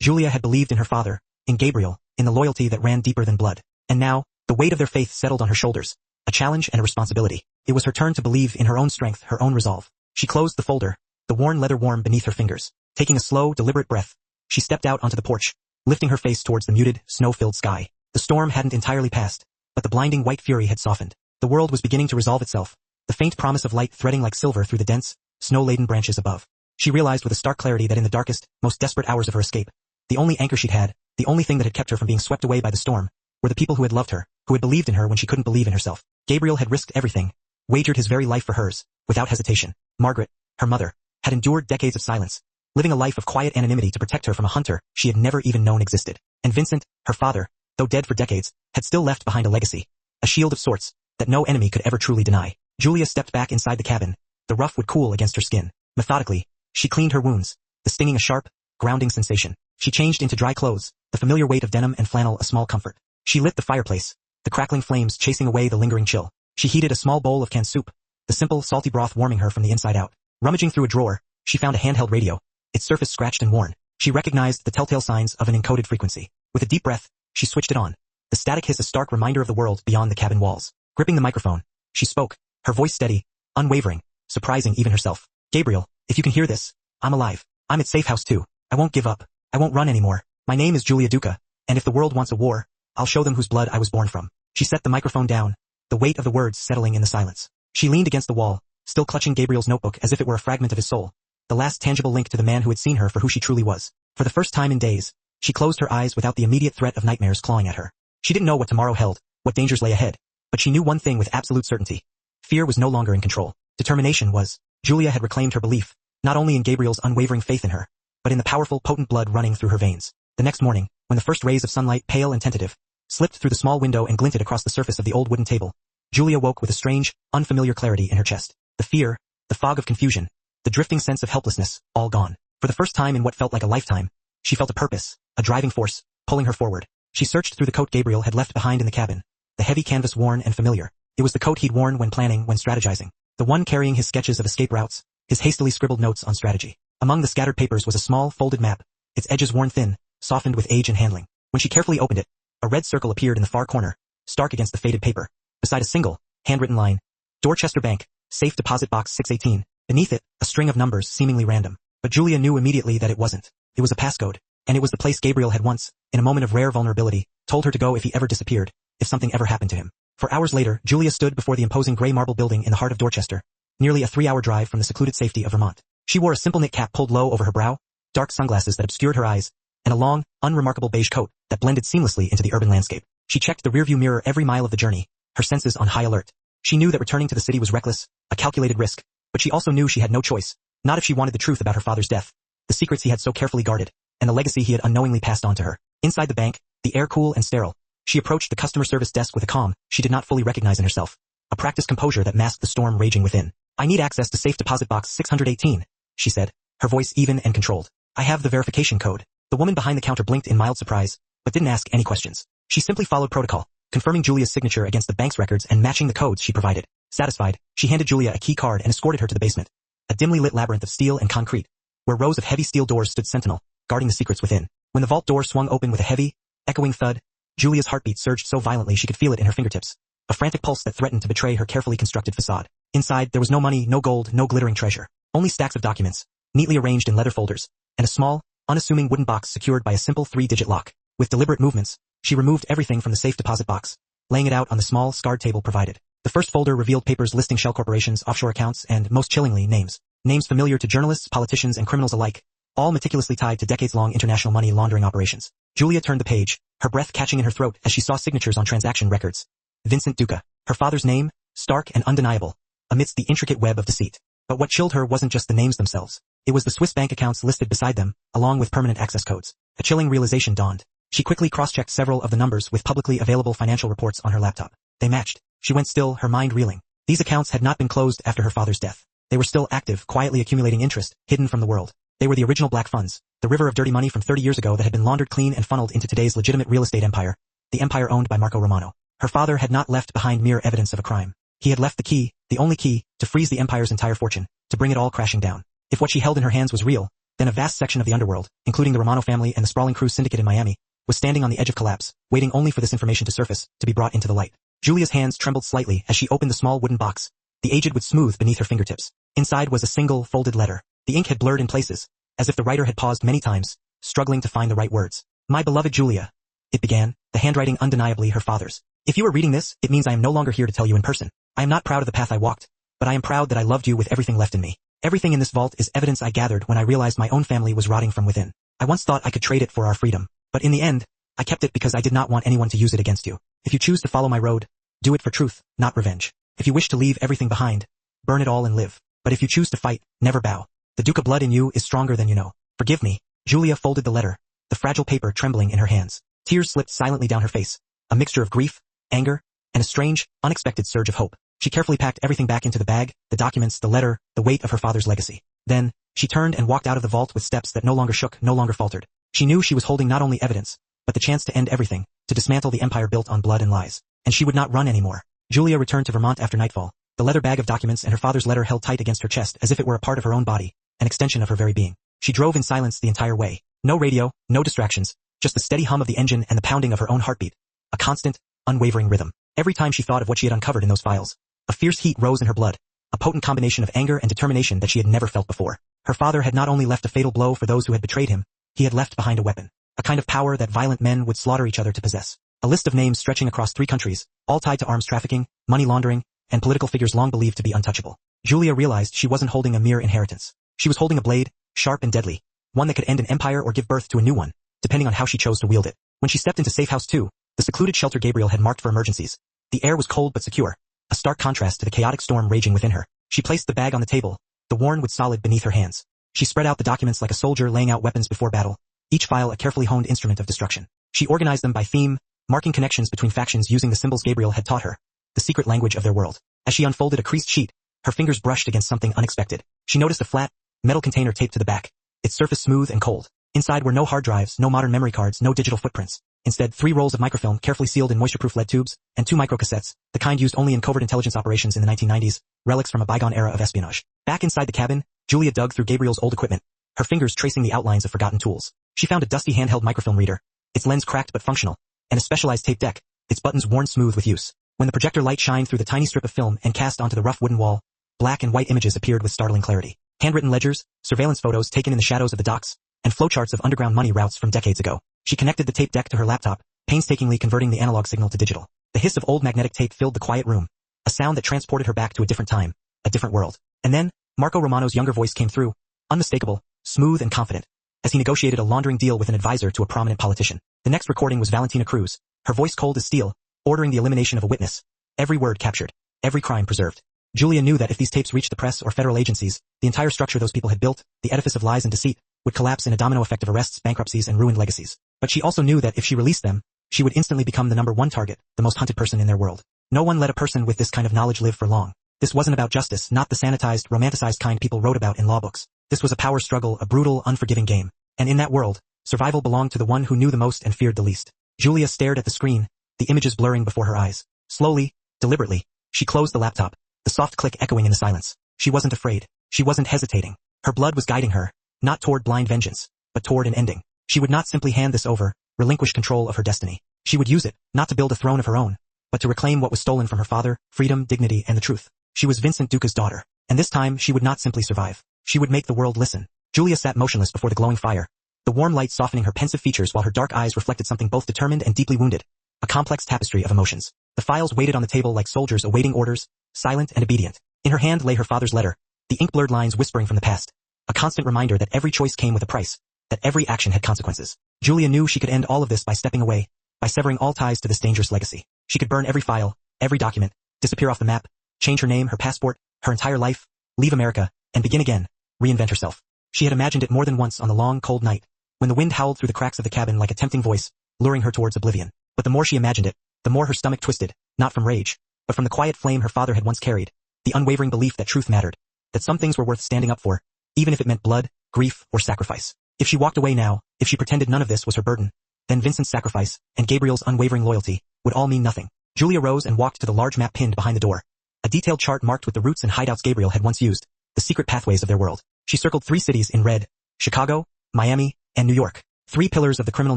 Julia had believed in her father, in Gabriel, in the loyalty that ran deeper than blood. And now, the weight of their faith settled on her shoulders, a challenge and a responsibility. It was her turn to believe in her own strength, her own resolve. She closed the folder, the worn leather warm beneath her fingers. Taking a slow, deliberate breath, she stepped out onto the porch, lifting her face towards the muted, snow-filled sky. The storm hadn't entirely passed, but the blinding white fury had softened. The world was beginning to resolve itself, the faint promise of light threading like silver through the dense, snow-laden branches above. She realized with a stark clarity that in the darkest, most desperate hours of her escape, the only anchor she'd had, the only thing that had kept her from being swept away by the storm, were the people who had loved her, who had believed in her when she couldn't believe in herself. Gabriel had risked everything, wagered his very life for hers, without hesitation. Margaret, her mother, had endured decades of silence, living a life of quiet anonymity to protect her from a hunter she had never even known existed. And Vincent, her father, though dead for decades, had still left behind a legacy, a shield of sorts, that no enemy could ever truly deny. Julia stepped back inside the cabin, the rough wood cool against her skin. Methodically, she cleaned her wounds, the stinging a sharp, grounding sensation. She changed into dry clothes, the familiar weight of denim and flannel a small comfort. She lit the fireplace, the crackling flames chasing away the lingering chill. She heated a small bowl of canned soup, the simple, salty broth warming her from the inside out. Rummaging through a drawer, she found a handheld radio, its surface scratched and worn. She recognized the telltale signs of an encoded frequency. With a deep breath, she switched it on. The static hiss a stark reminder of the world beyond the cabin walls. Gripping the microphone, she spoke, her voice steady, unwavering, surprising even herself. Gabriel, if you can hear this, I'm alive. I'm at Safe House 2. I won't give up. I won't run anymore. My name is Julia Duca, and if the world wants a war, I'll show them whose blood I was born from. She set the microphone down, the weight of the words settling in the silence. She leaned against the wall, still clutching Gabriel's notebook as if it were a fragment of his soul, the last tangible link to the man who had seen her for who she truly was. For the first time in days, she closed her eyes without the immediate threat of nightmares clawing at her. She didn't know what tomorrow held, what dangers lay ahead, but she knew one thing with absolute certainty. Fear was no longer in control. Determination was. Julia had reclaimed her belief, not only in Gabriel's unwavering faith in her, but in the powerful, potent blood running through her veins. The next morning, when the first rays of sunlight, pale and tentative, slipped through the small window and glinted across the surface of the old wooden table, Julia woke with a strange, unfamiliar clarity in her chest. The fear, the fog of confusion, the drifting sense of helplessness, all gone. For the first time in what felt like a lifetime, she felt a purpose, a driving force, pulling her forward. She searched through the coat Gabriel had left behind in the cabin, the heavy canvas worn and familiar. It was the coat he'd worn when planning, when strategizing. The one carrying his sketches of escape routes, his hastily scribbled notes on strategy. Among the scattered papers was a small, folded map, its edges worn thin, softened with age and handling. When she carefully opened it, a red circle appeared in the far corner, stark against the faded paper. Beside a single, handwritten line, Dorchester Bank, Safe Deposit Box 618. Beneath it, a string of numbers seemingly random. But Julia knew immediately that it wasn't. It was a passcode. And it was the place Gabriel had once, in a moment of rare vulnerability, told her to go if he ever disappeared, if something ever happened to him. For hours later, Julia stood before the imposing gray marble building in the heart of Dorchester, nearly a 3-hour drive from the secluded safety of Vermont. She wore a simple knit cap pulled low over her brow, dark sunglasses that obscured her eyes, and a long, unremarkable beige coat that blended seamlessly into the urban landscape. She checked the rearview mirror every mile of the journey, her senses on high alert. She knew that returning to the city was reckless, a calculated risk, but she also knew she had no choice, not if she wanted the truth about her father's death, the secrets he had so carefully guarded, and the legacy he had unknowingly passed on to her. Inside the bank, the air cool and sterile, she approached the customer service desk with a calm she did not fully recognize in herself, a practiced composure that masked the storm raging within. "I need access to safe deposit box 618, she said, her voice even and controlled. "I have the verification code." The woman behind the counter blinked in mild surprise, but didn't ask any questions. She simply followed protocol, confirming Julia's signature against the bank's records and matching the codes she provided. Satisfied, she handed Julia a key card and escorted her to the basement, a dimly lit labyrinth of steel and concrete, where rows of heavy steel doors stood sentinel, guarding the secrets within. When the vault door swung open with a heavy, echoing thud, Julia's heartbeat surged so violently she could feel it in her fingertips, a frantic pulse that threatened to betray her carefully constructed facade. Inside, there was no money, no gold, no glittering treasure, only stacks of documents, neatly arranged in leather folders, and a small, unassuming wooden box secured by a simple 3-digit lock. With deliberate movements, she removed everything from the safe deposit box, laying it out on the small, scarred table provided. The first folder revealed papers listing shell corporations, offshore accounts, and, most chillingly, names. Names familiar to journalists, politicians, and criminals alike, all meticulously tied to decades-long international money laundering operations. Julia turned the page, her breath catching in her throat as she saw signatures on transaction records. Vincent Duca, her father's name, stark and undeniable, amidst the intricate web of deceit. But what chilled her wasn't just the names themselves. It was the Swiss bank accounts listed beside them, along with permanent access codes. A chilling realization dawned. She quickly cross-checked several of the numbers with publicly available financial reports on her laptop. They matched. She went still, her mind reeling. These accounts had not been closed after her father's death. They were still active, quietly accumulating interest, hidden from the world. They were the original black funds, the river of dirty money from 30 years ago that had been laundered clean and funneled into today's legitimate real estate empire, the empire owned by Marco Romano. Her father had not left behind mere evidence of a crime. He had left the key, the only key, to freeze the empire's entire fortune, to bring it all crashing down. If what she held in her hands was real, then a vast section of the underworld, including the Romano family and the sprawling crew syndicate in Miami, was standing on the edge of collapse, waiting only for this information to surface, to be brought into the light. Julia's hands trembled slightly as she opened the small wooden box, the aged wood smooth beneath her fingertips. Inside was a single, folded letter. The ink had blurred in places, as if the writer had paused many times, struggling to find the right words. "My beloved Julia," it began, the handwriting undeniably her father's. "If you are reading this, it means I am no longer here to tell you in person. I am not proud of the path I walked, but I am proud that I loved you with everything left in me. Everything in this vault is evidence I gathered when I realized my own family was rotting from within. I once thought I could trade it for our freedom, but in the end, I kept it because I did not want anyone to use it against you. If you choose to follow my road, do it for truth, not revenge. If you wish to leave everything behind, burn it all and live. But if you choose to fight, never bow. The Duca blood in you is stronger than you know. Forgive me." Julia folded the letter, the fragile paper trembling in her hands. Tears slipped silently down her face, a mixture of grief, anger, and a strange, unexpected surge of hope. She carefully packed everything back into the bag, the documents, the letter, the weight of her father's legacy. Then, she turned and walked out of the vault with steps that no longer shook, no longer faltered. She knew she was holding not only evidence, but the chance to end everything, to dismantle the empire built on blood and lies. And she would not run anymore. Julia returned to Vermont after nightfall, the leather bag of documents and her father's letter held tight against her chest as if it were a part of her own body, an extension of her very being. She drove in silence the entire way. No radio, no distractions, just the steady hum of the engine and the pounding of her own heartbeat. A constant, unwavering rhythm. Every time she thought of what she had uncovered in those files, a fierce heat rose in her blood, a potent combination of anger and determination that she had never felt before. Her father had not only left a fatal blow for those who had betrayed him, he had left behind a weapon, a kind of power that violent men would slaughter each other to possess. A list of names stretching across 3 countries, all tied to arms trafficking, money laundering, and political figures long believed to be untouchable. Julia realized she wasn't holding a mere inheritance. She was holding a blade, sharp and deadly, one that could end an empire or give birth to a new one, depending on how she chose to wield it. When she stepped into Safe House 2, the secluded shelter Gabriel had marked for emergencies, the air was cold but secure, a stark contrast to the chaotic storm raging within her. She placed the bag on the table, the worn wood solid beneath her hands. She spread out the documents like a soldier laying out weapons before battle, each file a carefully honed instrument of destruction. She organized them by theme, marking connections between factions using the symbols Gabriel had taught her, the secret language of their world. As she unfolded a creased sheet, her fingers brushed against something unexpected. She noticed a flat, metal container taped to the back, its surface smooth and cold. Inside were no hard drives, no modern memory cards, no digital footprints. Instead, 3 rolls of microfilm carefully sealed in moisture-proof lead tubes, and 2 microcassettes, the kind used only in covert intelligence operations in the 1990s, relics from a bygone era of espionage. Back inside the cabin, Julia dug through Gabriel's old equipment, her fingers tracing the outlines of forgotten tools. She found a dusty handheld microfilm reader, its lens cracked but functional, and a specialized tape deck, its buttons worn smooth with use. When the projector light shined through the tiny strip of film and cast onto the rough wooden wall, black and white images appeared with startling clarity. Handwritten ledgers, surveillance photos taken in the shadows of the docks, and flowcharts of underground money routes from decades ago. She connected the tape deck to her laptop, painstakingly converting the analog signal to digital. The hiss of old magnetic tape filled the quiet room, a sound that transported her back to a different time, a different world. And then, Marco Romano's younger voice came through, unmistakable, smooth and confident, as he negotiated a laundering deal with an advisor to a prominent politician. The next recording was Valentina Cruz, her voice cold as steel, ordering the elimination of a witness, every word captured, every crime preserved. Julia knew that if these tapes reached the press or federal agencies, the entire structure those people had built, the edifice of lies and deceit, would collapse in a domino effect of arrests, bankruptcies, and ruined legacies. But she also knew that if she released them, she would instantly become the #1 target, the most hunted person in their world. No one let a person with this kind of knowledge live for long. This wasn't about justice, not the sanitized, romanticized kind people wrote about in law books. This was a power struggle, a brutal, unforgiving game. And in that world, survival belonged to the one who knew the most and feared the least. Julia stared at the screen, the images blurring before her eyes. Slowly, deliberately, she closed the laptop, the soft click echoing in the silence. She wasn't afraid. She wasn't hesitating. Her blood was guiding her, not toward blind vengeance, but toward an ending. She would not simply hand this over, relinquish control of her destiny. She would use it, not to build a throne of her own, but to reclaim what was stolen from her father, freedom, dignity, and the truth. She was Vincent Duca's daughter, and this time she would not simply survive. She would make the world listen. Julia sat motionless before the glowing fire, the warm light softening her pensive features while her dark eyes reflected something both determined and deeply wounded, a complex tapestry of emotions. The files waited on the table like soldiers awaiting orders, silent and obedient. In her hand lay her father's letter, the ink-blurred lines whispering from the past, a constant reminder that every choice came with a price, that every action had consequences. Julia knew she could end all of this by stepping away, by severing all ties to this dangerous legacy. She could burn every file, every document, disappear off the map, change her name, her passport, her entire life, leave America, and begin again, reinvent herself. She had imagined it more than once on the long, cold night, when the wind howled through the cracks of the cabin like a tempting voice, luring her towards oblivion. But the more she imagined it, the more her stomach twisted, not from rage, but from the quiet flame her father had once carried, the unwavering belief that truth mattered, that some things were worth standing up for, even if it meant blood, grief, or sacrifice. If she walked away now, if she pretended none of this was her burden, then Vincent's sacrifice, and Gabriel's unwavering loyalty, would all mean nothing. Julia rose and walked to the large map pinned behind the door. A detailed chart marked with the routes and hideouts Gabriel had once used, the secret pathways of their world. She circled 3 cities in red, Chicago, Miami, and New York. 3 pillars of the criminal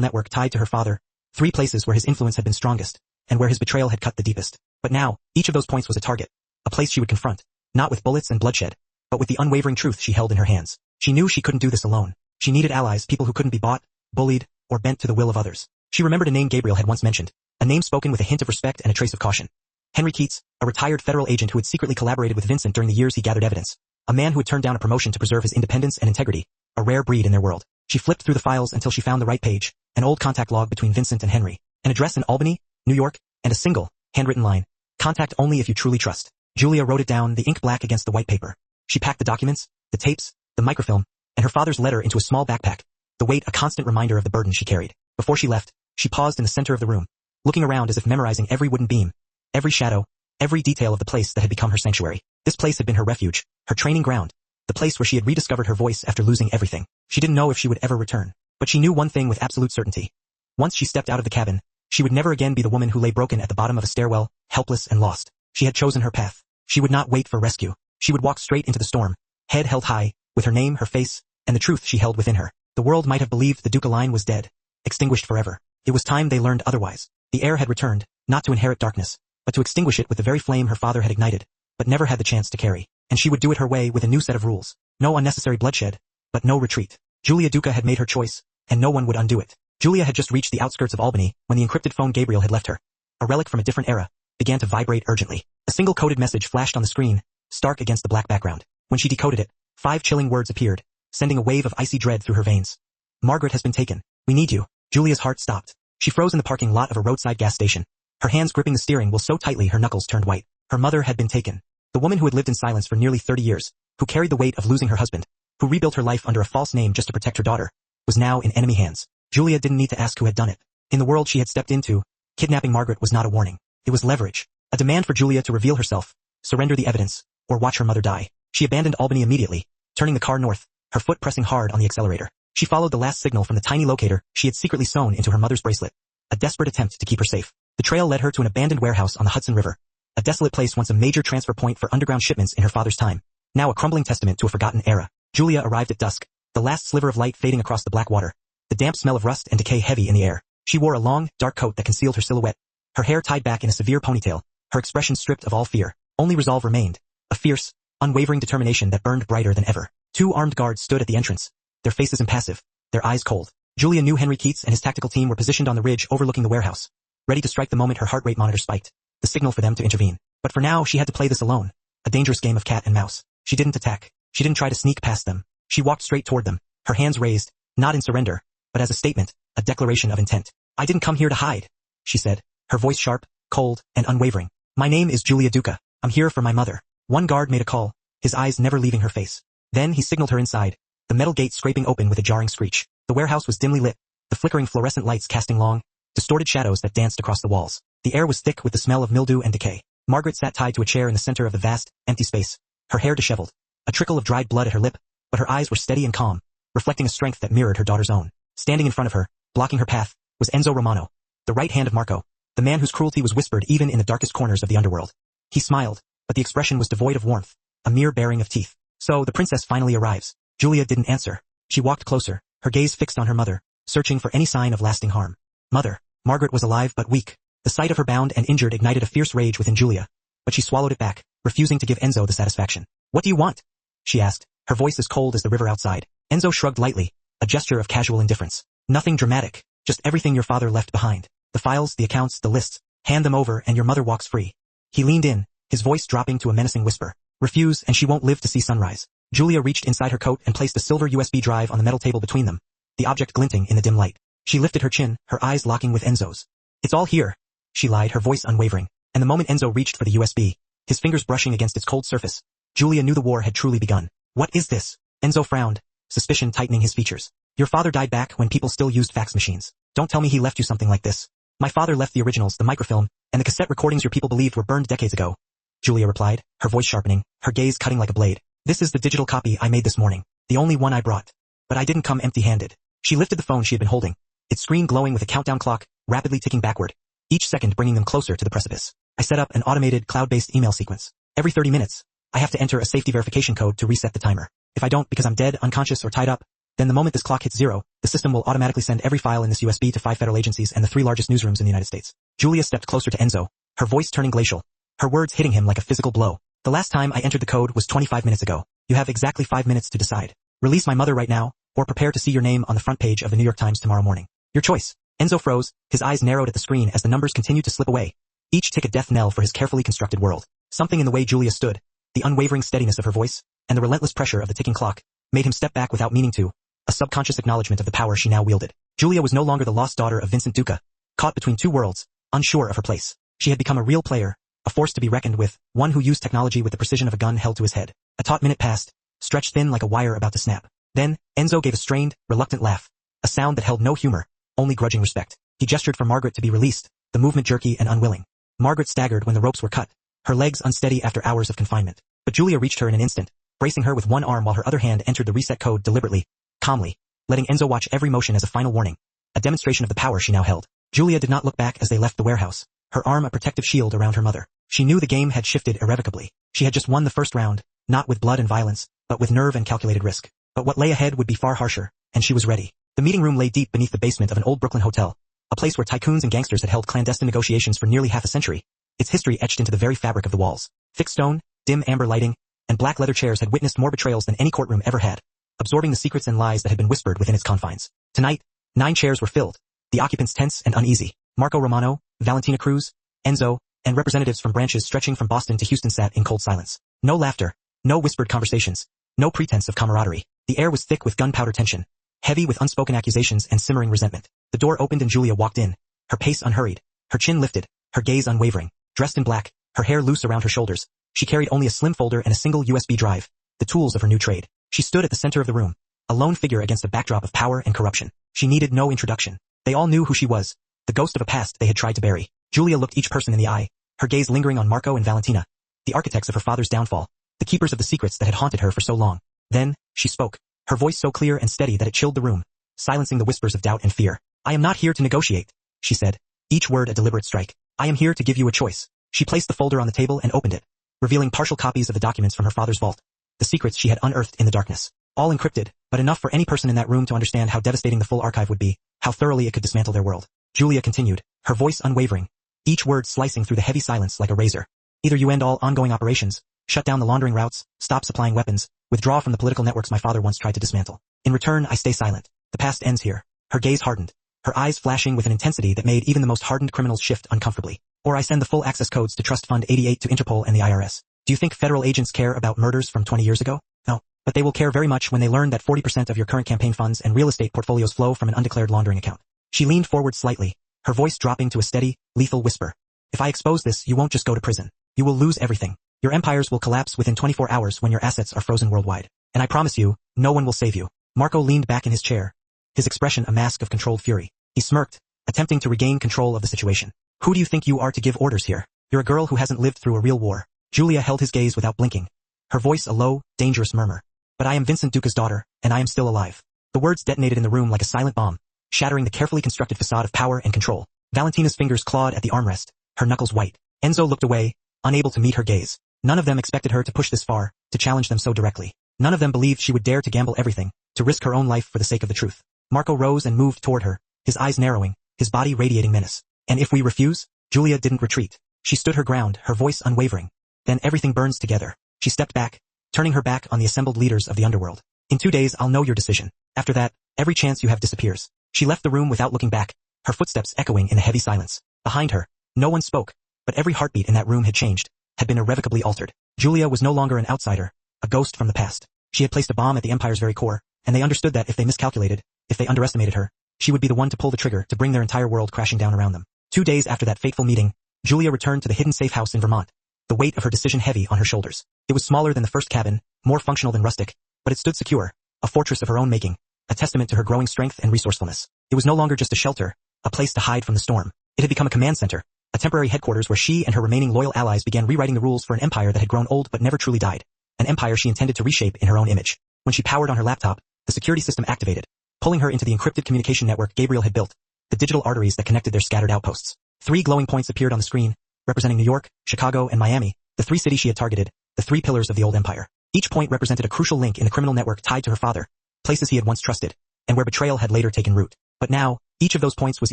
network tied to her father, 3 places where his influence had been strongest, and where his betrayal had cut the deepest. But now, each of those points was a target, a place she would confront, not with bullets and bloodshed, but with the unwavering truth she held in her hands. She knew she couldn't do this alone. She needed allies, people who couldn't be bought, bullied, or bent to the will of others. She remembered a name Gabriel had once mentioned, a name spoken with a hint of respect and a trace of caution. Henry Keats, a retired federal agent who had secretly collaborated with Vincent during the years he gathered evidence. A man who had turned down a promotion to preserve his independence and integrity, a rare breed in their world. She flipped through the files until she found the right page, an old contact log between Vincent and Henry, an address in Albany, New York, and a single, handwritten line, contact only if you truly trust. Julia wrote it down, the ink black against the white paper. She packed the documents, the tapes, the microfilm, and her father's letter into a small backpack, the weight a constant reminder of the burden she carried. Before she left, she paused in the center of the room, looking around as if memorizing every wooden beam, every shadow, every detail of the place that had become her sanctuary. This place had been her refuge, her training ground, the place where she had rediscovered her voice after losing everything. She didn't know if she would ever return, but she knew one thing with absolute certainty. Once she stepped out of the cabin, she would never again be the woman who lay broken at the bottom of a stairwell, helpless and lost. She had chosen her path. She would not wait for rescue. She would walk straight into the storm, head held high, with her name, her face, and the truth she held within her. The world might have believed the Duca line was dead, extinguished forever. It was time they learned otherwise. The heir had returned, not to inherit darkness, but to extinguish it with the very flame her father had ignited, but never had the chance to carry. And she would do it her way with a new set of rules. No unnecessary bloodshed, but no retreat. Julia Duca had made her choice, and no one would undo it. Julia had just reached the outskirts of Albany when the encrypted phone Gabriel had left her, a relic from a different era, began to vibrate urgently. A single coded message flashed on the screen, stark against the black background. When she decoded it, 5 chilling words appeared, sending a wave of icy dread through her veins. Margaret has been taken. We need you. Julia's heart stopped. She froze in the parking lot of a roadside gas station, her hands gripping the steering wheel so tightly her knuckles turned white. Her mother had been taken. The woman who had lived in silence for nearly 30 years, who carried the weight of losing her husband, who rebuilt her life under a false name just to protect her daughter, was now in enemy hands. Julia didn't need to ask who had done it. In the world she had stepped into, kidnapping Margaret was not a warning. It was leverage, a demand for Julia to reveal herself, surrender the evidence, or watch her mother die. She abandoned Albany immediately, turning the car north, her foot pressing hard on the accelerator. She followed the last signal from the tiny locator she had secretly sewn into her mother's bracelet, a desperate attempt to keep her safe. The trail led her to an abandoned warehouse on the Hudson River, a desolate place once a major transfer point for underground shipments in her father's time, now a crumbling testament to a forgotten era. Julia arrived at dusk, the last sliver of light fading across the black water, the damp smell of rust and decay heavy in the air. She wore a long, dark coat that concealed her silhouette, her hair tied back in a severe ponytail, her expression stripped of all fear. Only resolve remained, a fierce, unwavering determination that burned brighter than ever. Two armed guards stood at the entrance, their faces impassive, their eyes cold. Julia knew Henry Keats and his tactical team were positioned on the ridge overlooking the warehouse, ready to strike the moment her heart rate monitor spiked, the signal for them to intervene. But for now she had to play this alone, a dangerous game of cat and mouse. She didn't attack. She didn't try to sneak past them. She walked straight toward them, her hands raised, not in surrender, but as a statement, a declaration of intent. I didn't come here to hide, she said, her voice sharp, cold, and unwavering. My name is Julia Duca. I'm here for my mother. One guard made a call, his eyes never leaving her face. Then he signaled her inside, the metal gate scraping open with a jarring screech. The warehouse was dimly lit, the flickering fluorescent lights casting long, distorted shadows that danced across the walls. The air was thick with the smell of mildew and decay. Margaret sat tied to a chair in the center of the vast, empty space, her hair disheveled, a trickle of dried blood at her lip, but her eyes were steady and calm, reflecting a strength that mirrored her daughter's own. Standing in front of her, blocking her path, was Enzo Romano, the right hand of Marco, the man whose cruelty was whispered even in the darkest corners of the underworld. He smiled, but the expression was devoid of warmth, a mere baring of teeth. So the princess finally arrives. Julia didn't answer. She walked closer, her gaze fixed on her mother, searching for any sign of lasting harm. Mother. Margaret was alive but weak. The sight of her bound and injured ignited a fierce rage within Julia, but she swallowed it back, refusing to give Enzo the satisfaction. What do you want? She asked, her voice as cold as the river outside. Enzo shrugged lightly, a gesture of casual indifference. Nothing dramatic, just everything your father left behind. The files, the accounts, the lists. Hand them over and your mother walks free. He leaned in, his voice dropping to a menacing whisper. Refuse and she won't live to see sunrise. Julia reached inside her coat and placed a silver USB drive on the metal table between them, the object glinting in the dim light. She lifted her chin, her eyes locking with Enzo's. It's all here, she lied, her voice unwavering. And the moment Enzo reached for the USB, his fingers brushing against its cold surface, Julia knew the war had truly begun. What is this? Enzo frowned, suspicion tightening his features. Your father died back when people still used fax machines. Don't tell me he left you something like this. My father left the originals, the microfilm, and the cassette recordings your people believed were burned decades ago. Julia replied, her voice sharpening, her gaze cutting like a blade. This is the digital copy I made this morning, the only one I brought. But I didn't come empty-handed. She lifted the phone she had been holding, its screen glowing with a countdown clock, rapidly ticking backward, each second bringing them closer to the precipice. I set up an automated, cloud-based email sequence. Every 30 minutes, I have to enter a safety verification code to reset the timer. If I don't because I'm dead, unconscious, or tied up, then the moment this clock hits 0, the system will automatically send every file in this USB to 5 federal agencies and the 3 largest newsrooms in the United States. Julia stepped closer to Enzo, her voice turning glacial, her words hitting him like a physical blow. The last time I entered the code was 25 minutes ago. You have exactly 5 minutes to decide. Release my mother right now, or prepare to see your name on the front page of the New York Times tomorrow morning. Your choice. Enzo froze, his eyes narrowed at the screen as the numbers continued to slip away, each tick a death knell for his carefully constructed world. Something in the way Julia stood, the unwavering steadiness of her voice, and the relentless pressure of the ticking clock, made him step back without meaning to, a subconscious acknowledgement of the power she now wielded. Julia was no longer the lost daughter of Vincent Duca, caught between two worlds, unsure of her place. She had become a real player, a force to be reckoned with, one who used technology with the precision of a gun held to his head. A taut minute passed, stretched thin like a wire about to snap. Then, Enzo gave a strained, reluctant laugh, a sound that held no humor, only grudging respect. He gestured for Margaret to be released, the movement jerky and unwilling. Margaret staggered when the ropes were cut, her legs unsteady after hours of confinement. But Julia reached her in an instant, bracing her with one arm while her other hand entered the reset code deliberately, calmly, letting Enzo watch every motion as a final warning, a demonstration of the power she now held. Julia did not look back as they left the warehouse, her arm a protective shield around her mother. She knew the game had shifted irrevocably. She had just won the first round, not with blood and violence, but with nerve and calculated risk. But what lay ahead would be far harsher, and she was ready. The meeting room lay deep beneath the basement of an old Brooklyn hotel, a place where tycoons and gangsters had held clandestine negotiations for nearly half a century, its history etched into the very fabric of the walls. Thick stone, dim amber lighting, and black leather chairs had witnessed more betrayals than any courtroom ever had, absorbing the secrets and lies that had been whispered within its confines. Tonight, 9 chairs were filled, the occupants tense and uneasy. Marco Romano, Valentina Cruz, Enzo, and representatives from branches stretching from Boston to Houston sat in cold silence. No laughter, no whispered conversations, no pretense of camaraderie. The air was thick with gunpowder tension, heavy with unspoken accusations and simmering resentment. The door opened and Julia walked in, her pace unhurried, her chin lifted, her gaze unwavering. Dressed in black, her hair loose around her shoulders, she carried only a slim folder and a single USB drive, the tools of her new trade. She stood at the center of the room, a lone figure against a backdrop of power and corruption. She needed no introduction. They all knew who she was, the ghost of a past they had tried to bury. Julia looked each person in the eye, her gaze lingering on Marco and Valentina, the architects of her father's downfall, the keepers of the secrets that had haunted her for so long. Then, she spoke, her voice so clear and steady that it chilled the room, silencing the whispers of doubt and fear. I am not here to negotiate, she said, each word a deliberate strike. I am here to give you a choice. She placed the folder on the table and opened it, revealing partial copies of the documents from her father's vault, the secrets she had unearthed in the darkness. All encrypted, but enough for any person in that room to understand how devastating the full archive would be, how thoroughly it could dismantle their world. Julia continued, her voice unwavering, each word slicing through the heavy silence like a razor. Either you end all ongoing operations, shut down the laundering routes, stop supplying weapons, withdraw from the political networks my father once tried to dismantle. In return, I stay silent. The past ends here. Her gaze hardened, her eyes flashing with an intensity that made even the most hardened criminals shift uncomfortably. Or I send the full access codes to Trust Fund 88 to Interpol and the IRS. Do you think federal agents care about murders from 20 years ago? No. But they will care very much when they learn that 40% of your current campaign funds and real estate portfolios flow from an undeclared laundering account. She leaned forward slightly, her voice dropping to a steady, lethal whisper. If I expose this, you won't just go to prison. You will lose everything. Your empires will collapse within 24 hours when your assets are frozen worldwide. And I promise you, no one will save you. Marco leaned back in his chair, his expression a mask of controlled fury. He smirked, attempting to regain control of the situation. Who do you think you are to give orders here? You're a girl who hasn't lived through a real war. Julia held his gaze without blinking, her voice a low, dangerous murmur. But I am Vincent Duca's daughter, and I am still alive. The words detonated in the room like a silent bomb, shattering the carefully constructed facade of power and control. Valentina's fingers clawed at the armrest, her knuckles white. Enzo looked away, unable to meet her gaze. None of them expected her to push this far, to challenge them so directly. None of them believed she would dare to gamble everything, to risk her own life for the sake of the truth. Marco rose and moved toward her, his eyes narrowing, his body radiating menace. And if we refuse? Julia didn't retreat. She stood her ground, her voice unwavering. Then everything burns together. She stepped back, turning her back on the assembled leaders of the underworld. In 2 days I'll know your decision. After that, every chance you have disappears. She left the room without looking back, her footsteps echoing in the heavy silence. Behind her, no one spoke, but every heartbeat in that room had changed, had been irrevocably altered. Julia was no longer an outsider, a ghost from the past. She had placed a bomb at the Empire's very core, and they understood that if they miscalculated, if they underestimated her, she would be the one to pull the trigger to bring their entire world crashing down around them. 2 days after that fateful meeting, Julia returned to the hidden safe house in Vermont, the weight of her decision heavy on her shoulders. It was smaller than the first cabin, more functional than rustic, but it stood secure, a fortress of her own making, a testament to her growing strength and resourcefulness. It was no longer just a shelter, a place to hide from the storm. It had become a command center, a temporary headquarters where she and her remaining loyal allies began rewriting the rules for an empire that had grown old but never truly died, an empire she intended to reshape in her own image. When she powered on her laptop, the security system activated, pulling her into the encrypted communication network Gabriel had built, the digital arteries that connected their scattered outposts. 3 glowing points appeared on the screen, representing New York, Chicago, and Miami, the 3 cities she had targeted, the 3 pillars of the old empire. Each point represented a crucial link in the criminal network tied to her father, places he had once trusted, and where betrayal had later taken root. But now, each of those points was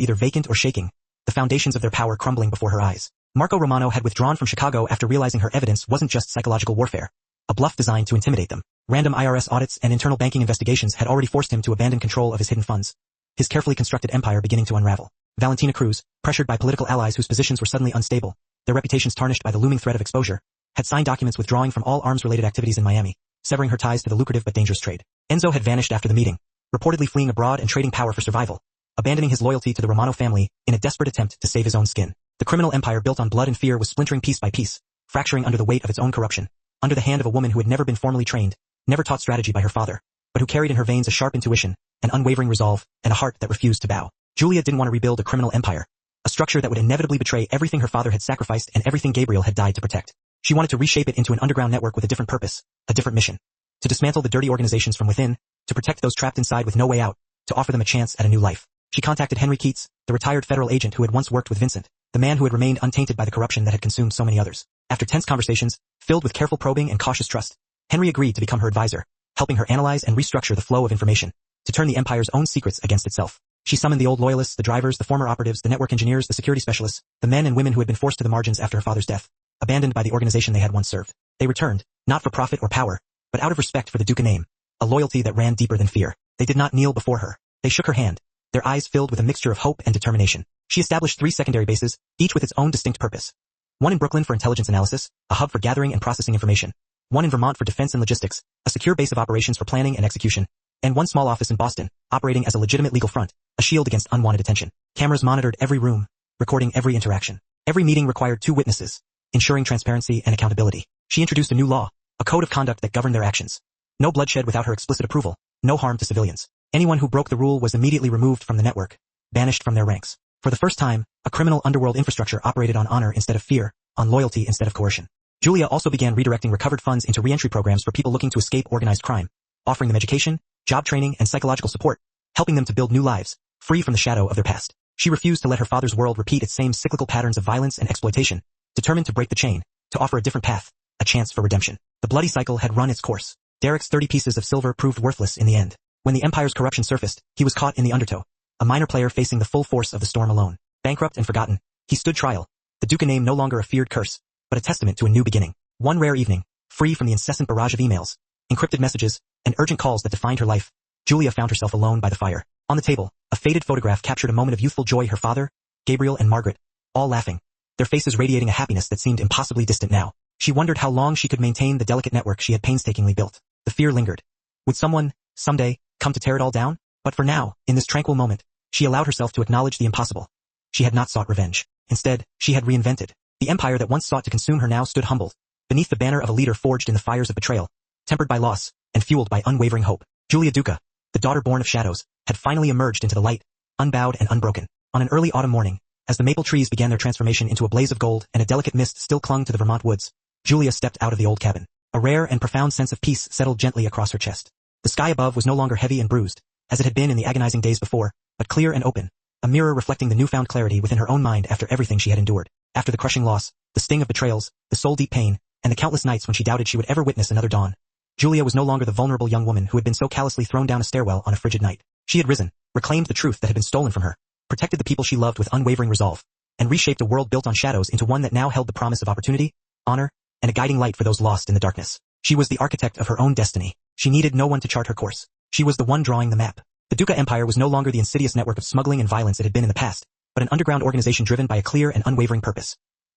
either vacant or shaking, the foundations of their power crumbling before her eyes. Marco Romano had withdrawn from Chicago after realizing her evidence wasn't just psychological warfare, a bluff designed to intimidate them. Random IRS audits and internal banking investigations had already forced him to abandon control of his hidden funds, his carefully constructed empire beginning to unravel. Valentina Cruz, pressured by political allies whose positions were suddenly unstable, their reputations tarnished by the looming threat of exposure, had signed documents withdrawing from all arms-related activities in Miami, severing her ties to the lucrative but dangerous trade. Enzo had vanished after the meeting, reportedly fleeing abroad and trading power for survival, abandoning his loyalty to the Romano family in a desperate attempt to save his own skin. The criminal empire built on blood and fear was splintering piece by piece, fracturing under the weight of its own corruption, under the hand of a woman who had never been formally trained, never taught strategy by her father, but who carried in her veins a sharp intuition, an unwavering resolve, and a heart that refused to bow. Julia didn't want to rebuild a criminal empire, a structure that would inevitably betray everything her father had sacrificed and everything Gabriel had died to protect. She wanted to reshape it into an underground network with a different purpose, a different mission. To dismantle the dirty organizations from within, to protect those trapped inside with no way out, to offer them a chance at a new life. She contacted Henry Keats, the retired federal agent who had once worked with Vincent, the man who had remained untainted by the corruption that had consumed so many others. After tense conversations, filled with careful probing and cautious trust, Henry agreed to become her advisor, helping her analyze and restructure the flow of information, to turn the empire's own secrets against itself. She summoned the old loyalists, the drivers, the former operatives, the network engineers, the security specialists, the men and women who had been forced to the margins after her father's death, abandoned by the organization they had once served. They returned, not for profit or power, but out of respect for the Duca name, a loyalty that ran deeper than fear. They did not kneel before her. They shook her hand, their eyes filled with a mixture of hope and determination. She established 3 secondary bases, each with its own distinct purpose. One in Brooklyn for intelligence analysis, a hub for gathering and processing information. One in Vermont for defense and logistics, a secure base of operations for planning and execution. And one small office in Boston, operating as a legitimate legal front, a shield against unwanted attention. Cameras monitored every room, recording every interaction. Every meeting required 2 witnesses, ensuring transparency and accountability. She introduced a new law, a code of conduct that governed their actions. No bloodshed without her explicit approval, no harm to civilians. Anyone who broke the rule was immediately removed from the network, banished from their ranks. For the first time, a criminal underworld infrastructure operated on honor instead of fear, on loyalty instead of coercion. Julia also began redirecting recovered funds into re-entry programs for people looking to escape organized crime, offering them education, job training, and psychological support, helping them to build new lives, free from the shadow of their past. She refused to let her father's world repeat its same cyclical patterns of violence and exploitation, determined to break the chain, to offer a different path, a chance for redemption. The bloody cycle had run its course. Derek's 30 pieces of silver proved worthless in the end. When the empire's corruption surfaced, he was caught in the undertow, a minor player facing the full force of the storm alone. Bankrupt and forgotten, he stood trial, the Duca name no longer a feared curse, but a testament to a new beginning. One rare evening, free from the incessant barrage of emails, encrypted messages, and urgent calls that defined her life, Julia found herself alone by the fire. On the table, a faded photograph captured a moment of youthful joy, her father, Gabriel and Margaret, all laughing, their faces radiating a happiness that seemed impossibly distant now. She wondered how long she could maintain the delicate network she had painstakingly built. The fear lingered. Would someone, someday, come to tear it all down? But for now, in this tranquil moment, she allowed herself to acknowledge the impossible. She had not sought revenge. Instead, she had reinvented. The empire that once sought to consume her now stood humbled, beneath the banner of a leader forged in the fires of betrayal, tempered by loss, and fueled by unwavering hope. Julia Duca, the daughter born of shadows, had finally emerged into the light, unbowed and unbroken. On an early autumn morning, as the maple trees began their transformation into a blaze of gold and a delicate mist still clung to the Vermont woods, Julia stepped out of the old cabin. A rare and profound sense of peace settled gently across her chest. The sky above was no longer heavy and bruised, as it had been in the agonizing days before, but clear and open, a mirror reflecting the newfound clarity within her own mind after everything she had endured. After the crushing loss, the sting of betrayals, the soul-deep pain, and the countless nights when she doubted she would ever witness another dawn, Julia was no longer the vulnerable young woman who had been so callously thrown down a stairwell on a frigid night. She had risen, reclaimed the truth that had been stolen from her, protected the people she loved with unwavering resolve, and reshaped a world built on shadows into one that now held the promise of opportunity, honor, and a guiding light for those lost in the darkness. She was the architect of her own destiny. She needed no one to chart her course. She was the one drawing the map. The Duca Empire was no longer the insidious network of smuggling and violence it had been in the past, but an underground organization driven by a clear and unwavering purpose.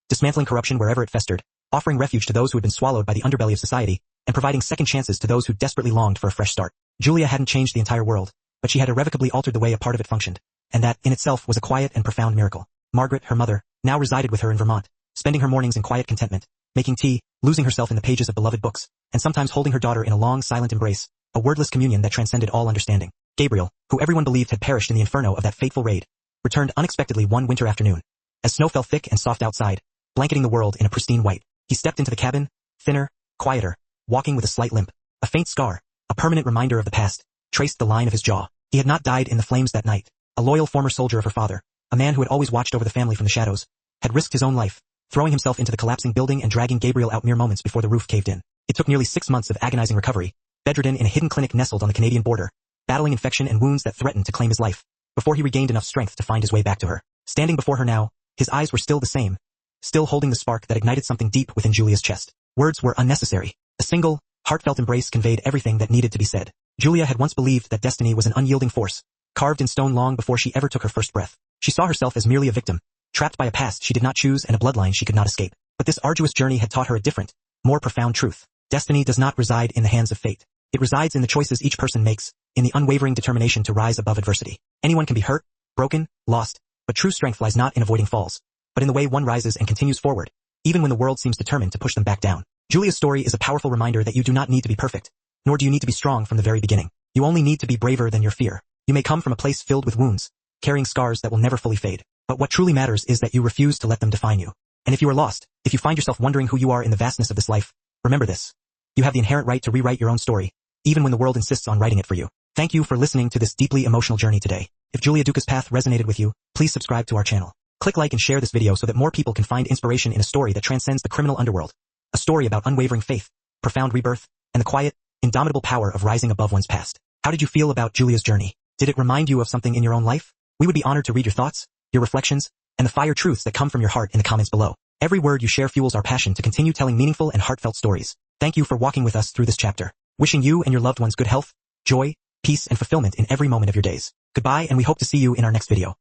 Dismantling corruption wherever it festered, offering refuge to those who had been swallowed by the underbelly of society, and providing second chances to those who desperately longed for a fresh start. Julia hadn't changed the entire world, but she had irrevocably altered the way a part of it functioned, and that, in itself, was a quiet and profound miracle. Margaret, her mother, now resided with her in Vermont, spending her mornings in quiet contentment, making tea, losing herself in the pages of beloved books, and sometimes holding her daughter in a long, silent embrace, a wordless communion that transcended all understanding. Gabriel, who everyone believed had perished in the inferno of that fateful raid, returned unexpectedly one winter afternoon. As snow fell thick and soft outside, blanketing the world in a pristine white, he stepped into the cabin, thinner, quieter, walking with a slight limp. A faint scar, a permanent reminder of the past, traced the line of his jaw. He had not died in the flames that night. A loyal former soldier of her father, a man who had always watched over the family from the shadows, had risked his own life, throwing himself into the collapsing building and dragging Gabriel out mere moments before the roof caved in. It took nearly 6 months of agonizing recovery, bedridden in a hidden clinic nestled on the Canadian border, battling infection and wounds that threatened to claim his life, before he regained enough strength to find his way back to her. Standing before her now, his eyes were still the same, still holding the spark that ignited something deep within Julia's chest. Words were unnecessary. A single, heartfelt embrace conveyed everything that needed to be said. Julia had once believed that destiny was an unyielding force, carved in stone long before she ever took her first breath. She saw herself as merely a victim, trapped by a past she did not choose and a bloodline she could not escape. But this arduous journey had taught her a different, more profound truth. Destiny does not reside in the hands of fate. It resides in the choices each person makes, in the unwavering determination to rise above adversity. Anyone can be hurt, broken, lost, but true strength lies not in avoiding falls, but in the way one rises and continues forward, even when the world seems determined to push them back down. Julia's story is a powerful reminder that you do not need to be perfect, nor do you need to be strong from the very beginning. You only need to be braver than your fear. You may come from a place filled with wounds, carrying scars that will never fully fade, but what truly matters is that you refuse to let them define you. And if you are lost, if you find yourself wondering who you are in the vastness of this life, remember this. You have the inherent right to rewrite your own story, even when the world insists on writing it for you. Thank you for listening to this deeply emotional journey today. If Julia Duca's path resonated with you, please subscribe to our channel. Click like and share this video so that more people can find inspiration in a story that transcends the criminal underworld. A story about unwavering faith, profound rebirth, and the quiet, indomitable power of rising above one's past. How did you feel about Julia's journey? Did it remind you of something in your own life? We would be honored to read your thoughts, your reflections, and the fire truths that come from your heart in the comments below. Every word you share fuels our passion to continue telling meaningful and heartfelt stories. Thank you for walking with us through this chapter. Wishing you and your loved ones good health, joy, peace, and fulfillment in every moment of your days. Goodbye, and we hope to see you in our next video.